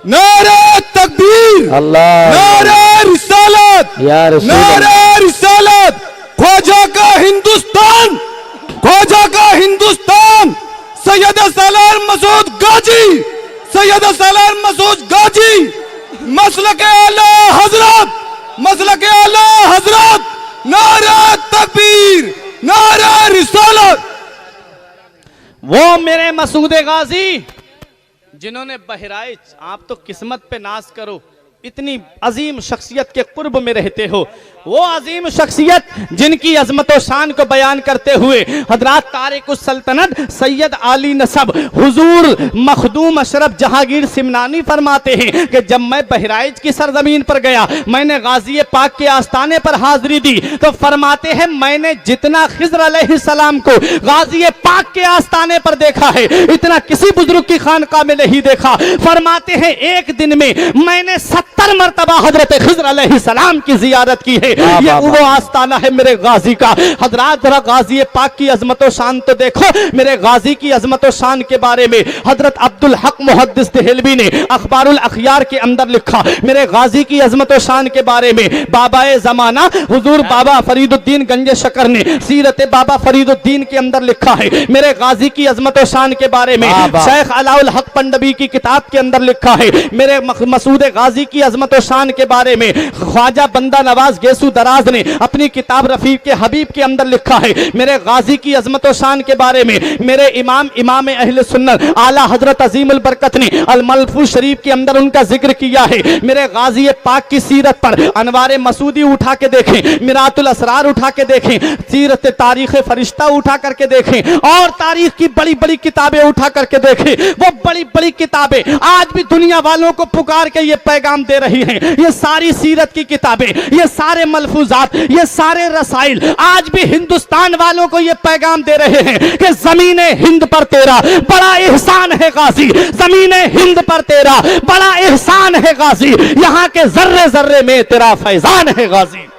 नारे तकबीर, अल्लाह, नारे रिसालत, या रसूल नारे रिसालत। ख्वाजा का हिंदुस्तान, ख्वाजा का हिंदुस्तान, सैयद सालार मसूद गाजी, सैयद सालार मसूद गाजी, मसलके आला हजरत, मसलके आला हजरत, नारे तकबीर, नारे रिसालत। वो मेरे मसूद गाजी जिन्होंने बहराइच, आप तो किस्मत पे नाज करो, इतनी अजीम शख्सियत के कुर्ब में रहते हो, वो अजीम शख्सियत जिनकी अजमत व शान को बयान करते हुए हजरत तारिकुस सल्तनत सैयद आली नसब हुजूर मखदूम अशरफ जहांगीर सिमनानी फरमाते हैं कि जब मैं बहराइच की सरजमीन पर गया, मैंने गाजी पाक के आस्थाने पर हाजिरी दी, तो फरमाते हैं मैंने जितना खिज़र अलैहिस्सलाम को गाजी पाक के आस्थाने पर देखा है, इतना किसी बुजुर्ग की खानका में नहीं देखा। फरमाते हैं एक दिन में मैंने 70 मरतबा हजरत खिज़र अलैहिस्सलाम की जियारत की है। ये वो आस्थाना है मेरे गाजी का। हजरात जरा गाजी पाक की अजमत व शान तो देखो, मेरे गाजी की अजमत व शान के बारे में हजरत अब्दुल हक मुहद्दिस देहलवी ने अखबारुल अखयार के अंदर लिखा, मेरे गाजी की अजमत व शान के बारे में बाबाए जमाना हुजूर बाबा फरीदुद्दीन गंज शकर ने सीरत बाबा फरीदुद्दीन के अंदर लिखा है। मेरे गाजी की अजमत व शान के बारे में शेख अलाउल हक पंडबी की किताब के अंदर लिखा है। मेरे मसूद गाजी की अजमत व शान के बारे में ख्वाजा बंदा नवाज गेसू दराज ने अपनी किताब रफीक के हबीब के अंदर लिखा है। मेरे गाजी की अजमत व शान के बारे में मेरे इमाम अहले सुन्नत आला हजरत अजीमुल बरकत ने अल मलफूज शरीफ के अंदर उनका जिक्र किया है। मेरे गाजी पाक की सीरत पर अनवार मसूदी उठा के देखें, मिरातुल असरार उठा के देखें, सीरत तारीख फरिश्ता उठा करके देखें, और तारीख की बड़ी बड़ी किताबें उठा करके देखें। वो बड़ी बड़ी किताबें आज भी दुनिया वालों को पुकार के ये पैगाम दे रही हैं। ये सारी सीरत की किताबें, ये सारे मलफूजात, ये सारे रसाइल आज भी हिंदुस्तान वालों को ये पैगाम दे रहे हैं कि जमीने हिंद पर तेरा बड़ा एहसान है गाजी, जमीने हिंद पर तेरा बड़ा एहसान है गाजी, यहाँ के जर्रे जर्रे में तेरा फैजान है गाजी।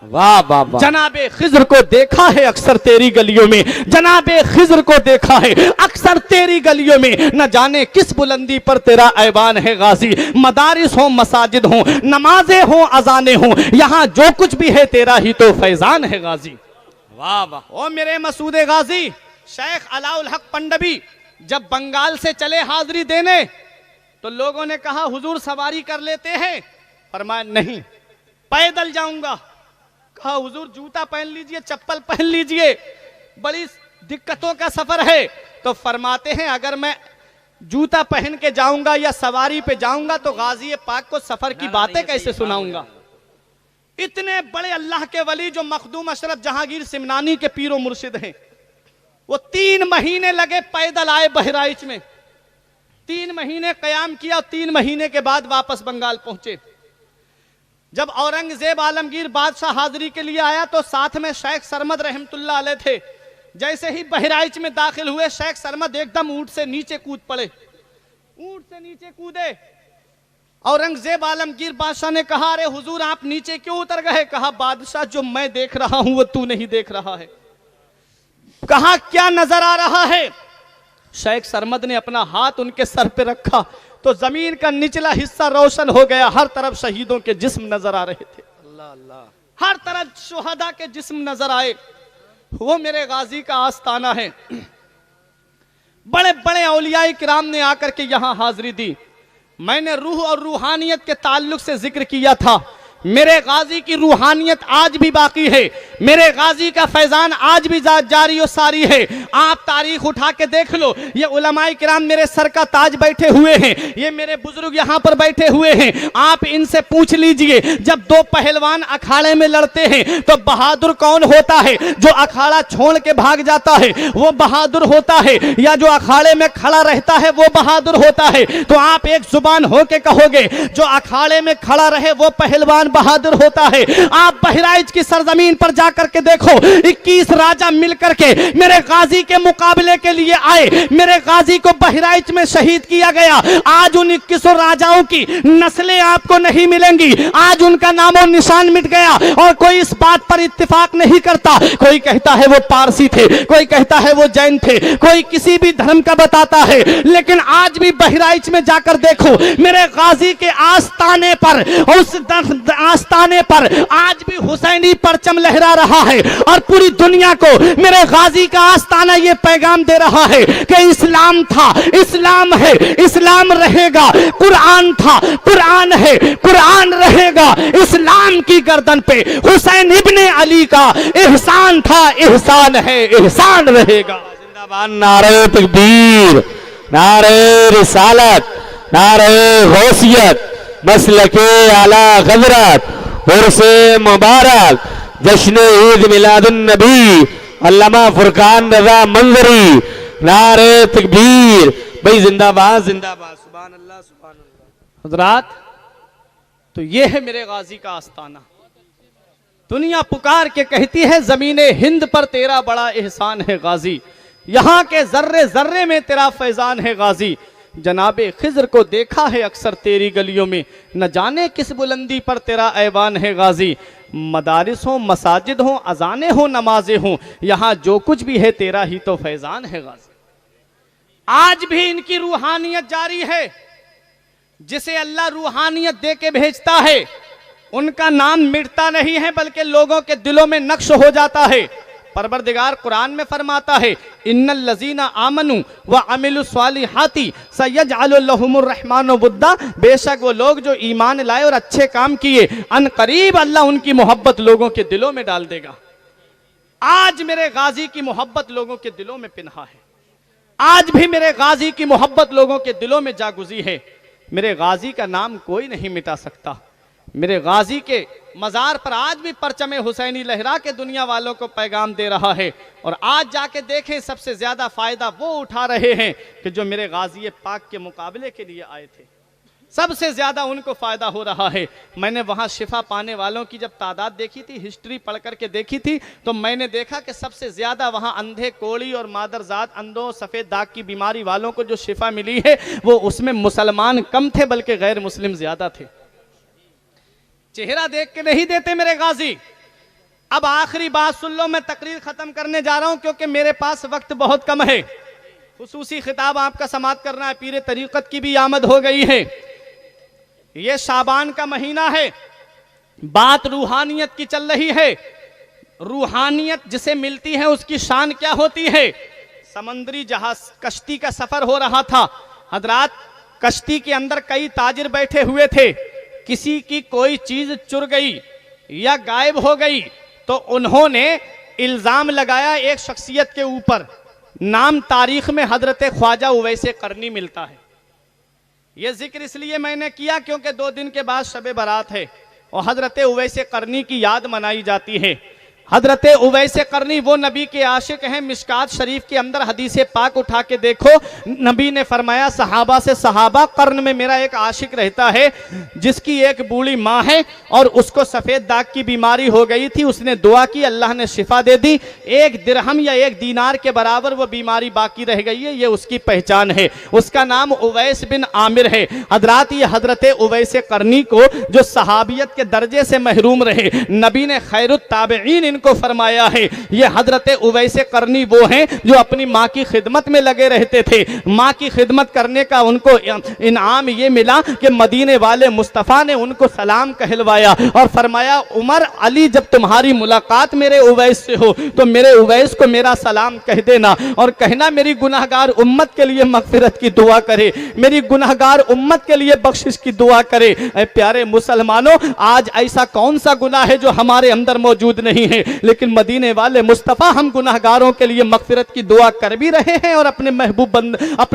वाह वाह वाह। जनाबे खिज़र को देखा है अक्सर तेरी गलियों में, जनाबे खिज़र को देखा है अक्सर तेरी गलियों में, न जाने किस बुलंदी पर तेरा ऐवान है गाजी। मदारिस हो मसाजिद हो, नमाजें हो अजाने हो, यहाँ जो कुछ भी है तेरा ही तो फैजान है गाजी। वाह वाह। ओ मेरे मसूद गाजी शेख अलाउल हक पंडबी जब बंगाल से चले हाजिरी देने, तो लोगों ने कहा हुजूर सवारी कर लेते हैं, फरमाया नहीं पैदल जाऊंगा। कहा हुजूर जूता पहन लीजिए, चप्पल पहन लीजिए, बड़ी दिक्कतों का सफर है। तो फरमाते हैं अगर मैं जूता पहन के जाऊंगा या सवारी पे जाऊंगा तो गाजी पाक को सफर की बातें कैसे सुनाऊंगा। इतने बड़े अल्लाह के वली जो मखदूम अशरफ जहांगीर सिमनानी के पीरो मुर्शिद हैं, वो 3 महीने लगे पैदल आए बहराइच में, 3 महीने कयाम किया, 3 महीने के बाद वापस बंगाल पहुंचे। जब औरंगजेब आलमगीर बादशाह हाजिरी के लिए आया तो साथ में शेख सरमद रहमतुल्लाह अलैह थे। जैसे ही बहराइच में दाखिल हुए शेख सरमद एकदम ऊंट से नीचे कूद पड़े, ऊंट से नीचे कूदे। औरंगजेब आलमगीर बादशाह ने कहा अरे हुजूर आप नीचे क्यों उतर गए। कहा बादशाह जो मैं देख रहा हूं वो तू नहीं देख रहा है। कहा क्या नजर आ रहा है। शेख सरमद ने अपना हाथ उनके सर पे रखा तो जमीन का निचला हिस्सा रोशन हो गया, हर तरफ शहीदों के जिस्म नजर आ रहे थे, अल्लाह अल्लाह, हर तरफ शुहदा के जिस्म नजर आए। वो मेरे गाजी का आस्थाना है। बड़े बड़े औलियाए किराम ने आकर के यहाँ हाजिरी दी। मैंने रूह और रूहानियत के ताल्लुक से जिक्र किया था। मेरे गाजी की रूहानियत आज भी बाकी है, मेरे गाजी का फैजान आज भी जारी और सारी है। आप तारीख उठा के देख लो, ये उलमाए किराम मेरे सर का ताज बैठे हुए हैं, ये मेरे बुजुर्ग यहाँ पर बैठे हुए हैं। आप इनसे पूछ लीजिए, जब दो पहलवान अखाड़े में लड़ते हैं तो बहादुर कौन होता है? जो अखाड़ा छोड़ के भाग जाता है वो बहादुर होता है, या जो अखाड़े में खड़ा रहता है वो बहादुर होता है? तो आप एक जुबान होके कहोगे जो अखाड़े में खड़ा रहे वो पहलवान बहादुर होता है। आप बहराइच की सरजमीन पर जाकर के देखो, 21 राजा मिलकर के मेरे गाजी के मुकाबले के लिए आए, मेरे गाजी को बहराइच में शहीद किया गया। आज उन 21 राजाओं की नस्लें आपको नहीं मिलेंगी, आज उनका नामो निशान मिट गया और कोई इस बात पर इत्तेफाक नहीं करता। कोई कहता है वो पारसी थे, कोई कहता है वो जैन थे, कोई किसी भी धर्म का बताता है, लेकिन आज भी बहराइच में जाकर देखो, मेरे गाजी के आस्ताने पर, उस आस्ताने पर आज भी हुसैनी परचम लहरा रहा है और पूरी दुनिया को मेरे गाजी का आस्ताना ये पैगाम दे रहा है कि इस्लाम था, इस्लाम है, इस्लाम रहेगा। कुरान था, कुरान है, कुरान रहेगा। इस्लाम की गर्दन पे हुसैन इब्ने अली का एहसान था, एहसान है, एहसान रहेगा। जिंदाबाद। नारे तकबीर, नारे रिसालत, नारे गौसियत, मसलके आला गजरत, उर्से मुबारक, जश्न ईद मिलादुन नबी, अल्लामा फुरकान रजा मंजरी, नारे तकबीर। भाई जिंदाबाद, जिंदाबाद, सुभान अल्लाह, सुभान अल्लाह। हजरात, तो ये है मेरे गाजी का आस्ताना। दुनिया पुकार के कहती है ज़मीने हिंद पर तेरा बड़ा एहसान है गाजी, यहाँ के जर्रे जर्रे में तेरा फैजान है गाजी। जनाबे खिज़र को देखा है अक्सर तेरी गलियों में, न जाने किस बुलंदी पर तेरा ऐवान है गाजी। मदारिस हो, मसाजिद हो, अजाने हो, नमाजें हो, यहाँ जो कुछ भी है तेरा ही तो फैजान है गाजी। आज भी इनकी रूहानियत जारी है, जिसे अल्लाह रूहानियत दे के भेजता है उनका नाम मिटता नहीं है, बल्कि लोगों के दिलों में नक्श हो जाता है। परवरदिगार कुरान में फरमाता है, इन्नल लजीना आमनु व अमिलु स्वालिहाती सयजअलु लहुमुर रहमानु बुद्दा, बेशक वो लोग जो ईमान लाए और अच्छे काम किए, अन करीब अल्लाह उनकी मोहब्बत लोगों के दिलों में डाल देगा। आज मेरे गाजी की मोहब्बत लोगों के दिलों में पिन्हा है, आज भी मेरे गाजी की मोहब्बत लोगों के दिलों में जागुजी है। मेरे गाजी का नाम कोई नहीं मिटा सकता। मेरे गाजी के मज़ार पर आज भी परचमे हुसैनी लहरा के दुनिया वालों को पैगाम दे रहा है। और आज जाके देखें, सबसे ज़्यादा फ़ायदा वो उठा रहे हैं कि जो मेरे गाजी पाक के मुकाबले के लिए आए थे, सबसे ज़्यादा उनको फ़ायदा हो रहा है। मैंने वहाँ शिफा पाने वालों की जब तादाद देखी थी, हिस्ट्री पढ़ करके देखी थी, तो मैंने देखा कि सबसे ज़्यादा वहाँ अंधे, कोड़ी और मादरजात, अंधों, सफ़ेद दाग की बीमारी वालों को जो शिफा मिली है, वो उसमें मुसलमान कम थे बल्कि गैर मुस्लिम ज़्यादा थे। चेहरा देख के नहीं देते मेरे गाजी। अब आखिरी बात सुन लो, मैं तकरीर खत्म करने जा रहा हूं क्योंकि मेरे पास वक्त बहुत कम है। खुसूसी खिताब आपका समाप्त करना है, पीरे तरीक़त की भी आमद हो गई है। ये शाबान का महीना है, बात रूहानियत की चल रही है। रूहानियत जिसे मिलती है उसकी शान क्या होती है। समंदरी जहाज, कश्ती का सफर हो रहा था हजरात, कश्ती के अंदर कई ताजिर बैठे हुए थे। किसी की कोई चीज चुर गई या गायब हो गई तो उन्होंने इल्जाम लगाया एक शख्सियत के ऊपर। नाम तारीख में हजरत ख्वाजा उवैसे करनी मिलता है। यह जिक्र इसलिए मैंने किया क्योंकि 2 दिन के बाद शब बारात है और हजरत उवैसे करनी की याद मनाई जाती है। हजरत उवैसे करनी वो नबी के आशिक हैं। मिशकात शरीफ के अंदर हदीस पाक उठा के देखो, नबी ने फरमाया सहाबा से, सहाबा कर्न में मेरा एक आशिक रहता है जिसकी एक बूढ़ी माँ है और उसको सफ़ेद दाग की बीमारी हो गई थी। उसने दुआ की, अल्लाह ने शिफा दे दी। 1 दिरहम या 1 दीनार के बराबर वो बीमारी बाकी रह गई है। ये उसकी पहचान है, उसका नाम उवैस बिन आमिर है। हजरात, ये हजरत उवैसे करनी को जो सहाबियत के दर्जे से महरूम रहे, नबी ने खैरुत ताबईन इनको फरमाया है। ये हजरत उवैस करनी वो हैं जो अपनी माँ की खिदमत में लगे रहते थे। माँ की खिदमत करने का उनको इनाम ये मिला कि मदीने वाले मुस्तफ़ा ने उनको सलाम कहलवाया और फरमाया, उमर अली जब तुम्हारी मुलाकात मेरे उवैस से हो तो मेरे उवैस को मेरा सलाम कह देना और कहना मेरी गुनाहगार उम्मत के लिए मगफिरत की दुआ करे, मेरी गुनाहगार उम्मत के लिए बख्शिश की दुआ करे। ऐ प्यारे मुसलमानों, आज ऐसा कौन सा गुनाह है जो हमारे अंदर मौजूद नहीं है, लेकिन मदीने वाले मुस्तफ़ा हम गुनाहगारों के लिए मगफिरत की दुआ कर भी रहे हैं और अपने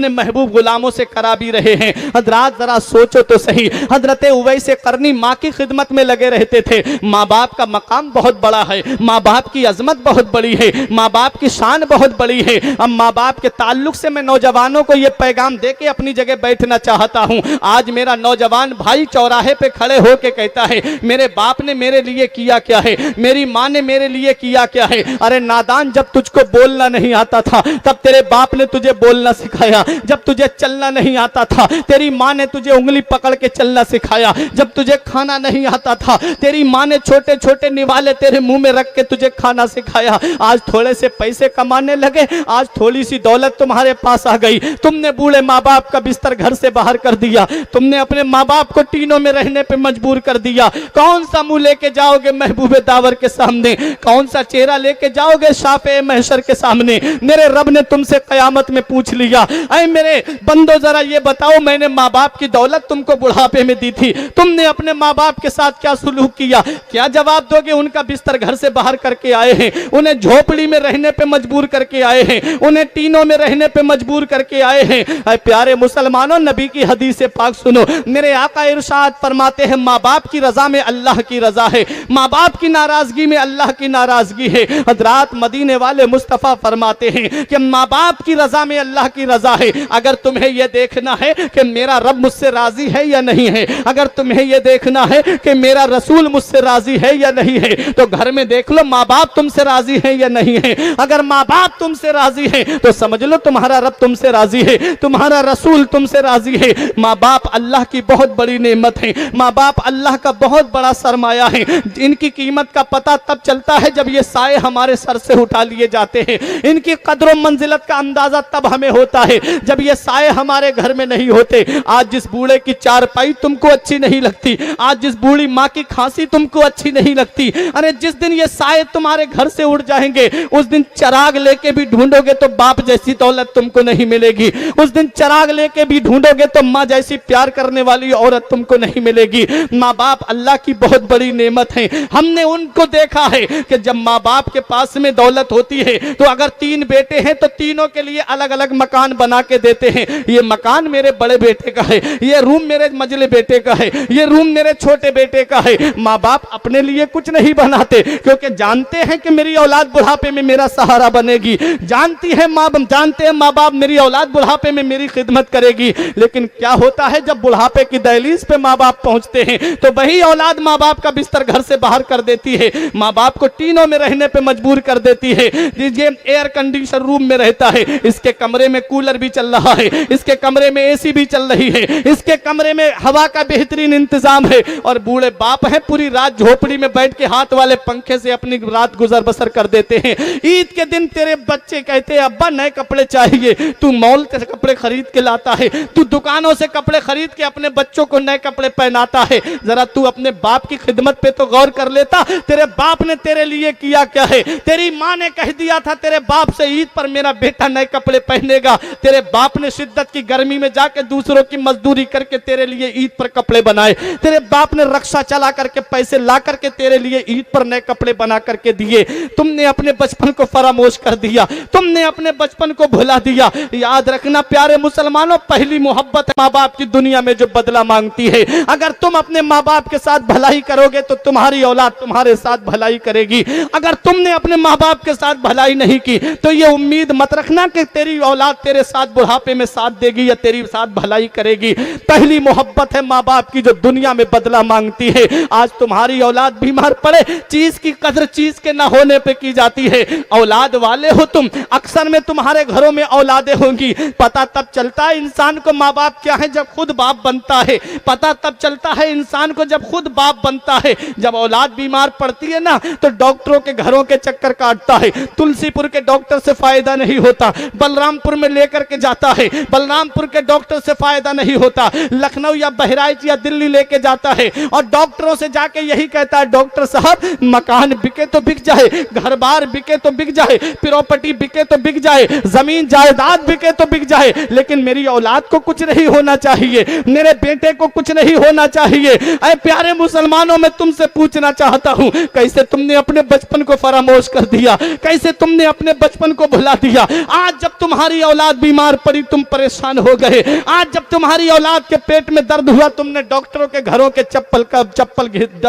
महबूब गुलामों से करा भी रहे हैं। हजरात जरा सोचो तो सही, हजरत उवैस करनी माँ की खिदमत में लगे रहते थे। माँ बाप का मकाम बहुत बड़ा है, माँ बाप की अजमत बहुत बड़ी है, माँ बाप की शान बहुत बड़ी है। अब माँ बाप के ताल्लुक से मैं नौजवानों को यह पैगाम दे के अपनी जगह बैठना चाहता हूँ। आज मेरा नौजवान भाई चौराहे पे खड़े होके कहता है मेरे बाप ने मेरे लिए किया क्या है, मेरी माँ ने मेरे लिए किया क्या है। अरे नादान, जब तुझको बोलना नहीं आता था तब तेरे बाप ने तुझे बोलना सिखाया, जब तुझे चलना नहीं आता था तेरी माँ ने तुझे उंगली पकड़ के चलना सिखाया, जब तुझे खाना नहीं आता था तेरी माँ ने छोटे छोटे निवाले तेरे मुंह में रख के तुझे खाना सिखाया। आज थोड़े से पैसे कमाने लगे, आज थोड़ी सी दौलत तुम्हारे पास आ गई, तुमने बूढ़े माँ बाप का बिस्तर घर से बाहर कर दिया, तुमने अपने माँ बाप को टीनों में रहने पे मजबूर कर दिया। कौन सा मुंह लेके जाओगे महबूबे दावर के सामने, कौन सा चेहरा लेके जाओगे शाफे महशर के सामने। मेरे रब ने तुमसे कयामत में पूछ लिया, ऐ मेरे बंदो जरा ये बताओ, मैंने माँ बाप की दौलत तुमको बुढ़ापे में दी थी, तुमने अपने माँ बाप के साथ क्या सुलूक किया? क्या जवाब दोगे? उनका बिस्तर घर से बाहर करके आए हैं, उन्हें झोपड़ी में रहने पे मजबूर करके आए हैं, उन्हें टीनों में रहने पे मजबूर करके आए हैं। ऐ प्यारे मुसलमानों, नबी की हदीस पाक सुनो। मेरे आका इरशाद फरमाते हैं माँ बाप की रजा में अल्लाह की रजा है, माँ बाप की नाराजगी में अल्लाह की नाराजगी है। हजरात मदीने वाले मुस्तफ़ा फरमाते हैं कि माँ बाप की रजा में अल्लाह की रजा है। अगर तुम्हें यह देखना है कि मेरा रब मुझसे राजी है या नहीं है, अगर तुम्हें यह देखना है कि मेरा रसूल मुझसे राजी है या नहीं है, तो घर में देख लो माँ बाप तुमसे राजी है या नहीं है। अगर माँ बाप तुमसे राजी है तो समझ लो तुम्हारा रब तुमसे राजी है, तुम्हारा रसूल तुमसे राजी है। माँ बाप अल्लाह की बहुत बड़ी नेमत है, माँ बाप अल्लाह का बहुत बड़ा सरमाया है। इनकी कीमत का पता तब चलता है जब ये साए हमारे सर से उठा लिए जाते हैं, इनकी कदर मंजिलत का अंदाजा तब हमें होता है जब ये साए हमारे घर में नहीं होते। आज जिस बूढ़े की चारपाई तुमको अच्छी नहीं लगती, आज जिस बूढ़ी माँ की खांसी तुमको अच्छी नहीं लगती, अरे जिस दिन ये साए तुम्हारे घर से उड़ जाएंगे उस दिन चराग लेके भी ढूंढोगे तो बाप जैसी दौलत तुमको नहीं मिलेगी, उस दिन चराग लेके भी ढूंढोगे तो माँ जैसी प्यार करने वाली औरत तुमको नहीं मिलेगी। माँ बाप अल्लाह की बहुत बड़ी नेमत है। हमने उनको देखा है कि जब माँ बाप के पास में दौलत होती है तो अगर 3 बेटे हैं तो तीनों के लिए अलग अलग मकान बना के देते हैं। ये मकान मेरे बड़े बेटे का है, ये रूम मेरे मजले बेटे का है, ये रूम मेरे छोटे बेटे का है। माँ बाप अपने लिए कुछ नहीं बनाते क्योंकि जानते हैं कि मेरी औलाद बुढ़ापे में मेरा सहारा बनेगी, जानते हैं माँ बाप मेरी औलाद बुढ़ापे में मेरी खिदमत करेगी। लेकिन क्या होता है जब बुढ़ापे की दहलीज पे माँ बाप पहुंचते हैं तो वही औलाद माँ बाप का बिस्तर घर से बाहर कर देती है, माँ बाप को टीनों में रहने पे मजबूर कर देती है। ये एयर कंडीशन रूम में रहता है, इसके कमरे में कूलर भी चल रहा है, इसके कमरे में एसी भी चल रही है, इसके कमरे में हवा का बेहतरीन इंतजाम है, और बूढ़े बाप हैं पूरी रात झोपड़ी में बैठ के हाथ वाले पंखे से अपनी रात गुजर बसर कर देते हैं। ईद के दिन तेरे बच्चे कहते हैं अब्बा नए कपड़े चाहिए, तू मॉल से कपड़े खरीद के लाता है, तू दुकानों से कपड़े खरीद के अपने बच्चों को नए कपड़े पहनाता है। जरा तू अपने बाप की खिदमत पे तो गौर कर लेता, तेरे बाप ने तेरे लिए किया क्या है। तेरी माँ ने कह दिया था तेरे बाप से ईद पर मेरा बेटा नए कपड़े पहनेगा, तेरे बाप ने शिद्दत की गर्मी में जाके दूसरों की मजदूरी करके तेरे लिए ईद पर कपड़े बनाए, तेरे बाप ने रक्षा चला करके पैसे ला करके तेरे लिए ईद पर नए कपड़े बना करके दिए। तुमने अपने बचपन को फरामोश कर दिया, तुमने अपने बचपन को भुला दिया। याद रखना प्यारे मुसलमानों, पहली मोहब्बत माँ बाप की दुनिया में जो बदला मांगती है। अगर तुम अपने माँ बाप के साथ भलाई करोगे तो तुम्हारी औलाद तुम्हारे साथ भलाई करेगी। अगर तुमने अपने माँ बाप के साथ भलाई नहीं की तो ये उम्मीद मत रखना कि तेरी औलाद तेरे साथ बुढ़ापे में साथ देगी या तेरी साथ भलाई करेगी। पहली मोहब्बत है माँ बाप की जो दुनिया में बदला मांगती है। आज तुम्हारी औलाद बीमार पड़े, चीज की कदर चीज के ना होने पे की जाती है। औलाद वाले हो तुम, अक्सर में तुम्हारे घरों में औलादें होंगी। पता तब चलता है इंसान को माँ बाप क्या है जब खुद बाप बनता है, पता तब चलता है इंसान को जब खुद बाप बनता है। जब औलाद बीमार पड़ती है ना तो तो डॉक्टरों के घरों के चक्कर काटता है, तुलसीपुर के डॉक्टर से फायदा नहीं होता, बलरामपुर में लेकर के जाता है, बलरामपुर के डॉक्टर से फायदा नहीं होता, लखनऊ या बहराइच या दिल्ली लेके जाता है और डॉक्टरों से जाके यही कहता है डॉक्टर साहब मकान बिके तो बिक जाए, घर बार बिके तो बिक जाए, प्रॉपर्टी बिके तो बिक जाए, जमीन जायदाद बिके तो बिक जाए, लेकिन मेरी औलाद को कुछ नहीं होना चाहिए, मेरे बेटे को कुछ नहीं होना चाहिए। ऐ प्यारे मुसलमानों, मैं तुमसे पूछना चाहता हूं, कैसे तुमने अपने बचपन को फरामोश कर दिया, कैसे तुमने अपने बचपन को भुला दिया। आज जब तुम्हारी औलाद बीमार पड़ी तुम परेशान हो गए, आज जब तुम्हारी औलाद के पेट में दर्द हुआ तुमने डॉक्टरों के घरों के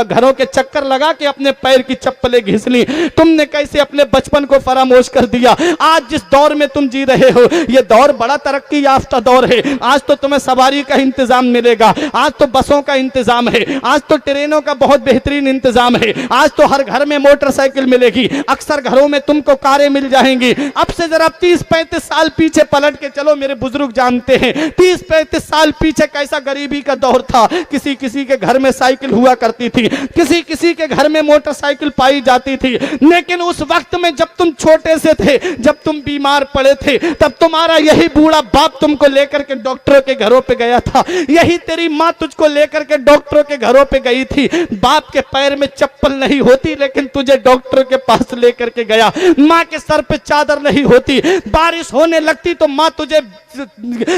घरों के चक्कर लगा के अपने पैर की चप्पलें घिस ली। तुमने कैसे अपने बचपन को फरामोश कर दिया। आज जिस दौर में तुम जी रहे हो ये दौर बड़ा तरक्की याफ्ता दौर है। आज तो तुम्हें सवारी का इंतजाम मिलेगा, आज तो बसों का इंतजाम है, आज तो ट्रेनों का बहुत बेहतरीन इंतजाम है, आज तो हर घर में मोटरसाइकिल मिलेगी, अक्सर घरों में तुमको कारें मिल जाएंगी। अब से जरा 30-35 साल पीछे पलट के चलो, मेरे बुजुर्ग जानते हैं 30-35 साल पीछे कैसा गरीबी का दौर था। किसी किसी के घर में साइकिल हुआ करती थी, किसी किसी के घर में मोटरसाइकिल पाई जाती थी, लेकिन उस वक्त में जब तुम छोटे से थे, जब तुम बीमार पड़े थे, तब तुम्हारा यही बूढ़ा बाप तुमको लेकर के डॉक्टरों के घरों पे गया था, यही तेरी माँ तुझको लेकर के डॉक्टरों के घरों पे गई थी। बाप के पैर में चप्पल नहीं होती लेकिन तुझे डॉक्टर के पास लेकर के गया, माँ के सर पे चादर नहीं होती, बारिश होने लगती तो माँ तुझे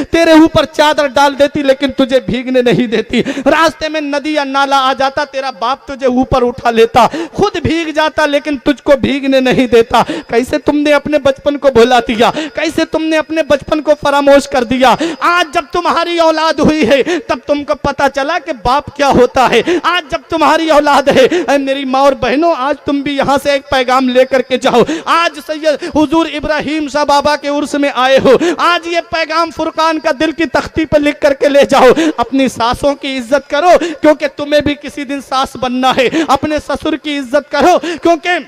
तेरे ऊपर चादर डाल देती लेकिन तुझे भीगने नहीं देती। रास्ते में नदी या नाला आ जाता तेरा बाप तुझे ऊपर उठा लेता, खुद भीग जाता लेकिन तुझको भीगने नहीं देता। कैसे तुमने अपने बचपन को भुला दिया, कैसे तुमने अपने बचपन को फरामोश कर दिया। आज जब तुम्हारी औलाद हुई है तब तुमको पता चला कि बाप क्या होता है। आज जब तुम्हारी औलाद है, मेरी माँ और बहनों, आज तुम भी यहाँ से एक पैगाम लेकर के जाओ। आज सैयद हुजूर इब्राहिम शाह बाबा के उर्स में आए हो, आज ये पैगाम फुरकान का दिल की तख्ती पर लिख करके ले जाओ। अपनी सासों की इज्जत करो क्योंकि तुम्हें भी किसी दिन सास बनना है। अपने ससुर की इज्जत करो क्योंकि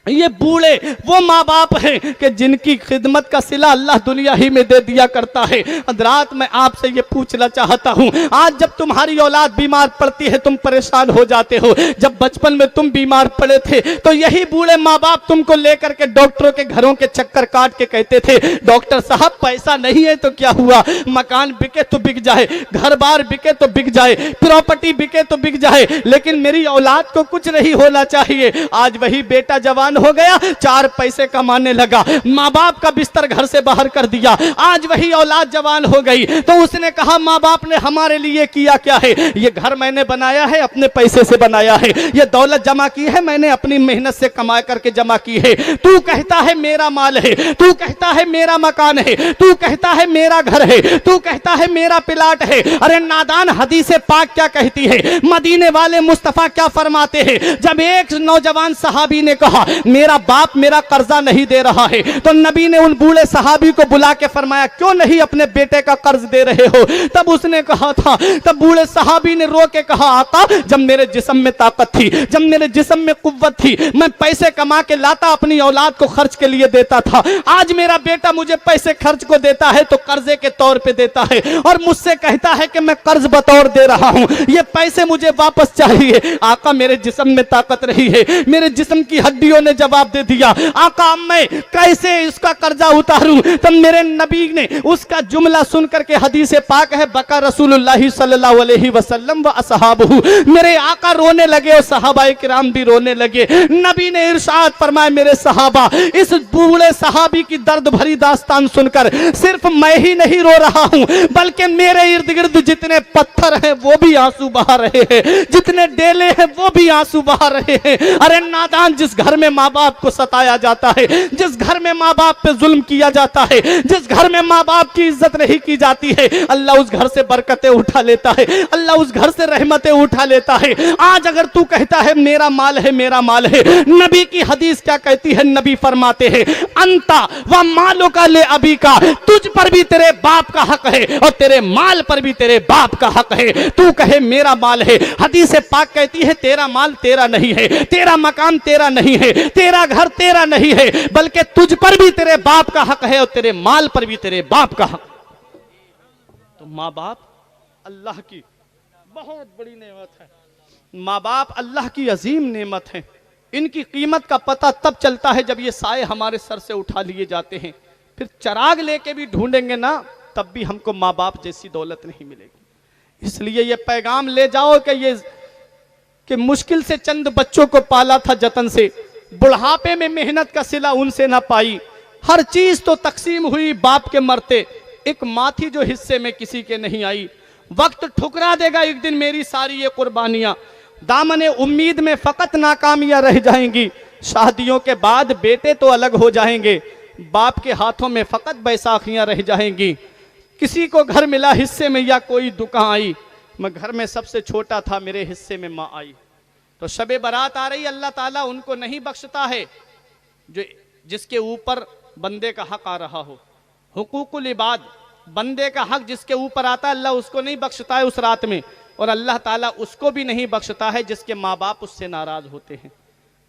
ये बूढ़े वो माँ बाप हैं कि जिनकी खिदमत का सिला अल्लाह दुनिया ही में दे दिया करता है। रात में आपसे ये पूछना चाहता हूँ, आज जब तुम्हारी औलाद बीमार पड़ती है तुम परेशान हो जाते हो। जब बचपन में तुम बीमार पड़े थे तो यही बूढ़े माँ बाप तुमको लेकर के डॉक्टरों के घरों के चक्कर काट के कहते थे डॉक्टर साहब पैसा नहीं है तो क्या हुआ, मकान बिके तो बिक जाए, घर बार बिके तो बिक जाए, प्रॉपर्टी बिके तो बिक जाए, लेकिन मेरी औलाद को कुछ नहीं होना चाहिए। आज वही बेटा जवान हो गया, 4 पैसे कमाने लगा, माँ बाप का बिस्तर घर से बाहर कर दिया। आज वही औलाद जवान हो गई तो उसने कहा माँ बाप ने हमारे लिए किया क्या है, ये घर मैंने बनाया है, अपने पैसे से बनाया है, ये दौलत जमा की है मैंने अपनी मेहनत से कमा करके जमा की है। तू कहता है मेरा माल है, तू कहता है मेरा मकान है, तू कहता है मेरा घर है, तू कहता है मेरा प्लाट है। अरे नादान, हदीसे पाक क्या कहती है, मदीने वाले मुस्तफा क्या फरमाते हैं। जब एक नौजवान सहाबी ने कहा मेरा बाप मेरा कर्जा नहीं दे रहा है तो नबी ने उन बूढ़े सहाबी को बुला के फरमाया क्यों नहीं अपने बेटे का कर्ज दे रहे हो। तब उसने कहा था, तब बूढ़े सहाबी ने रो के कहा आका जब मेरे जिस्म में ताकत थी, जब मेरे जिस्म में कुव्वत थी, मैं पैसे कमा के लाता अपनी औलाद को खर्च के लिए देता था। आज मेरा बेटा मुझे पैसे खर्च को देता है तो कर्जे के तौर पे देता है और मुझसे कहता है कि मैं कर्ज बतौर दे रहा हूं, ये पैसे मुझे वापस चाहिए। आका मेरे जिस्म में ताकत रही है, मेरे जिस्म की हड्डियों ने जवाब दे दिया आका मैं कैसे इसका कर्जा उतारूं। तब मेरे नबी ने उसका जुमला सुनकर के हदीस पाक है बका रसूलुल्लाह सल्लल्लाहु अलैहि वसल्लम व असहाबहु, मेरे आका रोने लगे और सहाबाए किराम भी रोने लगे। नबी ने इरशाद फरमाया मेरे सहाबा, इस बूढ़े सहाबी की दर्द भरी दास्तान सुनकर सिर्फ मैं ही नहीं रो रहा हूं बल्कि मेरे इर्द गिर्द जितने पत्थर हैं वो भी आंसू बहा रहे हैं, जितने डेले हैं वो भी आंसू बहा रहे हैं। अरे नादान, जिस घर में माँ बाप को सताया जाता है, जिस घर में माँ बाप पे जुल्म किया जाता है, जिस घर में माँ बाप की इज्जत नहीं की जाती है, अल्लाह उस घर से बरकतें उठा लेता है, अल्लाह उस घर से रहमतें उठा लेता है। आज अगर तू कहता है मेरा माल है, मेरा माल है, नबी की हदीस क्या कहती है, नबी फरमाते हैं अंता व मालो का ले अभी का, तुझ पर भी तेरे बाप का हक है और तेरे माल पर भी तेरे बाप का हक है। तू कहे मेरा माल है, हदीस पाक कहती है तेरा माल तेरा नहीं है, तेरा मकान तेरा नहीं है, तेरा घर तेरा नहीं है, बल्कि तुझ पर भी तेरे बाप का हक है और तेरे माल पर भी तेरे बाप का हक। तो माँ बाप अल्लाह की बहुत बड़ी नेमत है, माँ बाप अल्लाह की अजीम नेमत है। इनकी कीमत का पता तब चलता है जब ये साए हमारे सर से उठा लिए जाते हैं। फिर चराग लेके भी ढूंढेंगे ना, तब भी हमको माँ बाप जैसी दौलत नहीं मिलेगी। इसलिए ये पैगाम ले जाओ कि मुश्किल से चंद बच्चों को पाला था जतन से, बुढ़ापे में मेहनत का सिला उनसे ना पाई। हर चीज तो तकसीम हुई बाप के मरते, एक माँ थी जो हिस्से में किसी के नहीं आई। वक्त ठुकरा देगा एक दिन मेरी सारी ये कुर्बानियां, दामने उम्मीद में फकत नाकामियां रह जाएंगी। शादियों के बाद बेटे तो अलग हो जाएंगे, बाप के हाथों में फकत बैसाखियां रह जाएंगी। किसी को घर मिला हिस्से में या कोई दुकान आई, मैं घर में सबसे छोटा था, मेरे हिस्से में माँ आई। तो शबे बारात आ रही, अल्लाह ताला उनको नहीं बख्शता है जो जिसके ऊपर बंदे का हक आ रहा हो। हुकूकुल इबाद, बंदे का हक जिसके ऊपर आता है अल्लाह उसको नहीं बख्शता है उस रात में, और अल्लाह ताला उसको भी नहीं बख्शता है जिसके माँ बाप उससे नाराज होते हैं।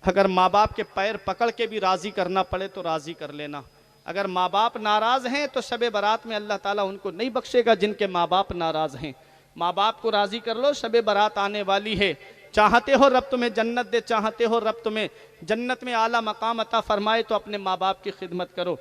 अगर माँ बाप के पैर पकड़ के भी राजी करना पड़े तो राजी कर लेना। अगर माँ बाप नाराज हैं तो शबे बारात में अल्लाह ताला उनको नहीं बख्शेगा जिनके माँ बाप नाराज हैं। माँ बाप को राजी कर लो, शबे बारात आने वाली है। चाहते हो रब तुम्हें जन्नत दे, चाहते हो रब तुम्हें जन्नत में आला मकाम अता फरमाए, तो अपने माँ बाप की खिदमत करो।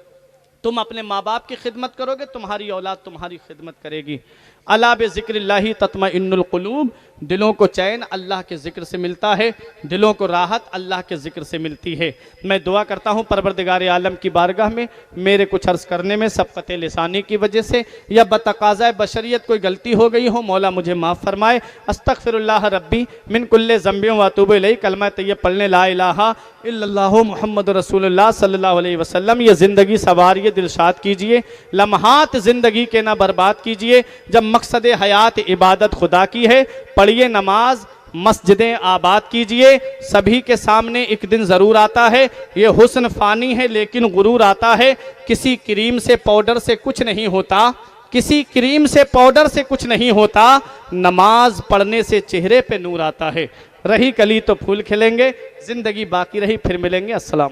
तुम अपने माँ बाप की खिदमत करोगे, तुम्हारी औलाद तुम्हारी खिदमत करेगी। अला बे ज़िक्रिल्लाहि तत्मइन्नुल क़ुलूब, दिलों को चैन अल्लाह के ज़िक्र से मिलता है, दिलों को राहत अल्लाह के ज़िक्र से मिलती है। मैं दुआ करता हूँ परवरदिगार आलम की बारगाह में, मेरे कुछ अर्ज़ करने में सबक़त लिसानी की वजह से या बतक़ाज़ा बशरियत कोई गलती हो गई हो, मौला मुझे माफ़ फरमाए। अस्तग़फ़िरुल्लाह रब्बी मिन कुल्ले ज़ंबियों व अतूबु इलैहि, कलमा तैयब पढ़ने ला इलाहा इल्लल्लाहु मुहम्मदुर रसूलुल्लाह सल्लल्लाहु अलैहि वसल्लम। ये ज़िंदगी सवारिए, दिलशाद कीजिए, लम्हात ज़िंदगी के ना बर्बाद कीजिए। जब मकसद हयात इबादत खुदा की है, पढ़िए नमाज, मस्जिदें आबाद कीजिए। सभी के सामने एक दिन ज़रूर आता है, ये हुस्न फ़ानी है लेकिन गुरूर आता है। किसी क्रीम से पाउडर से कुछ नहीं होता, किसी क्रीम से पाउडर से कुछ नहीं होता, नमाज पढ़ने से चेहरे पे नूर आता है। रही कली तो फूल खिलेंगे, ज़िंदगी बाकी रही, फिर मिलेंगे। अस्सलाम।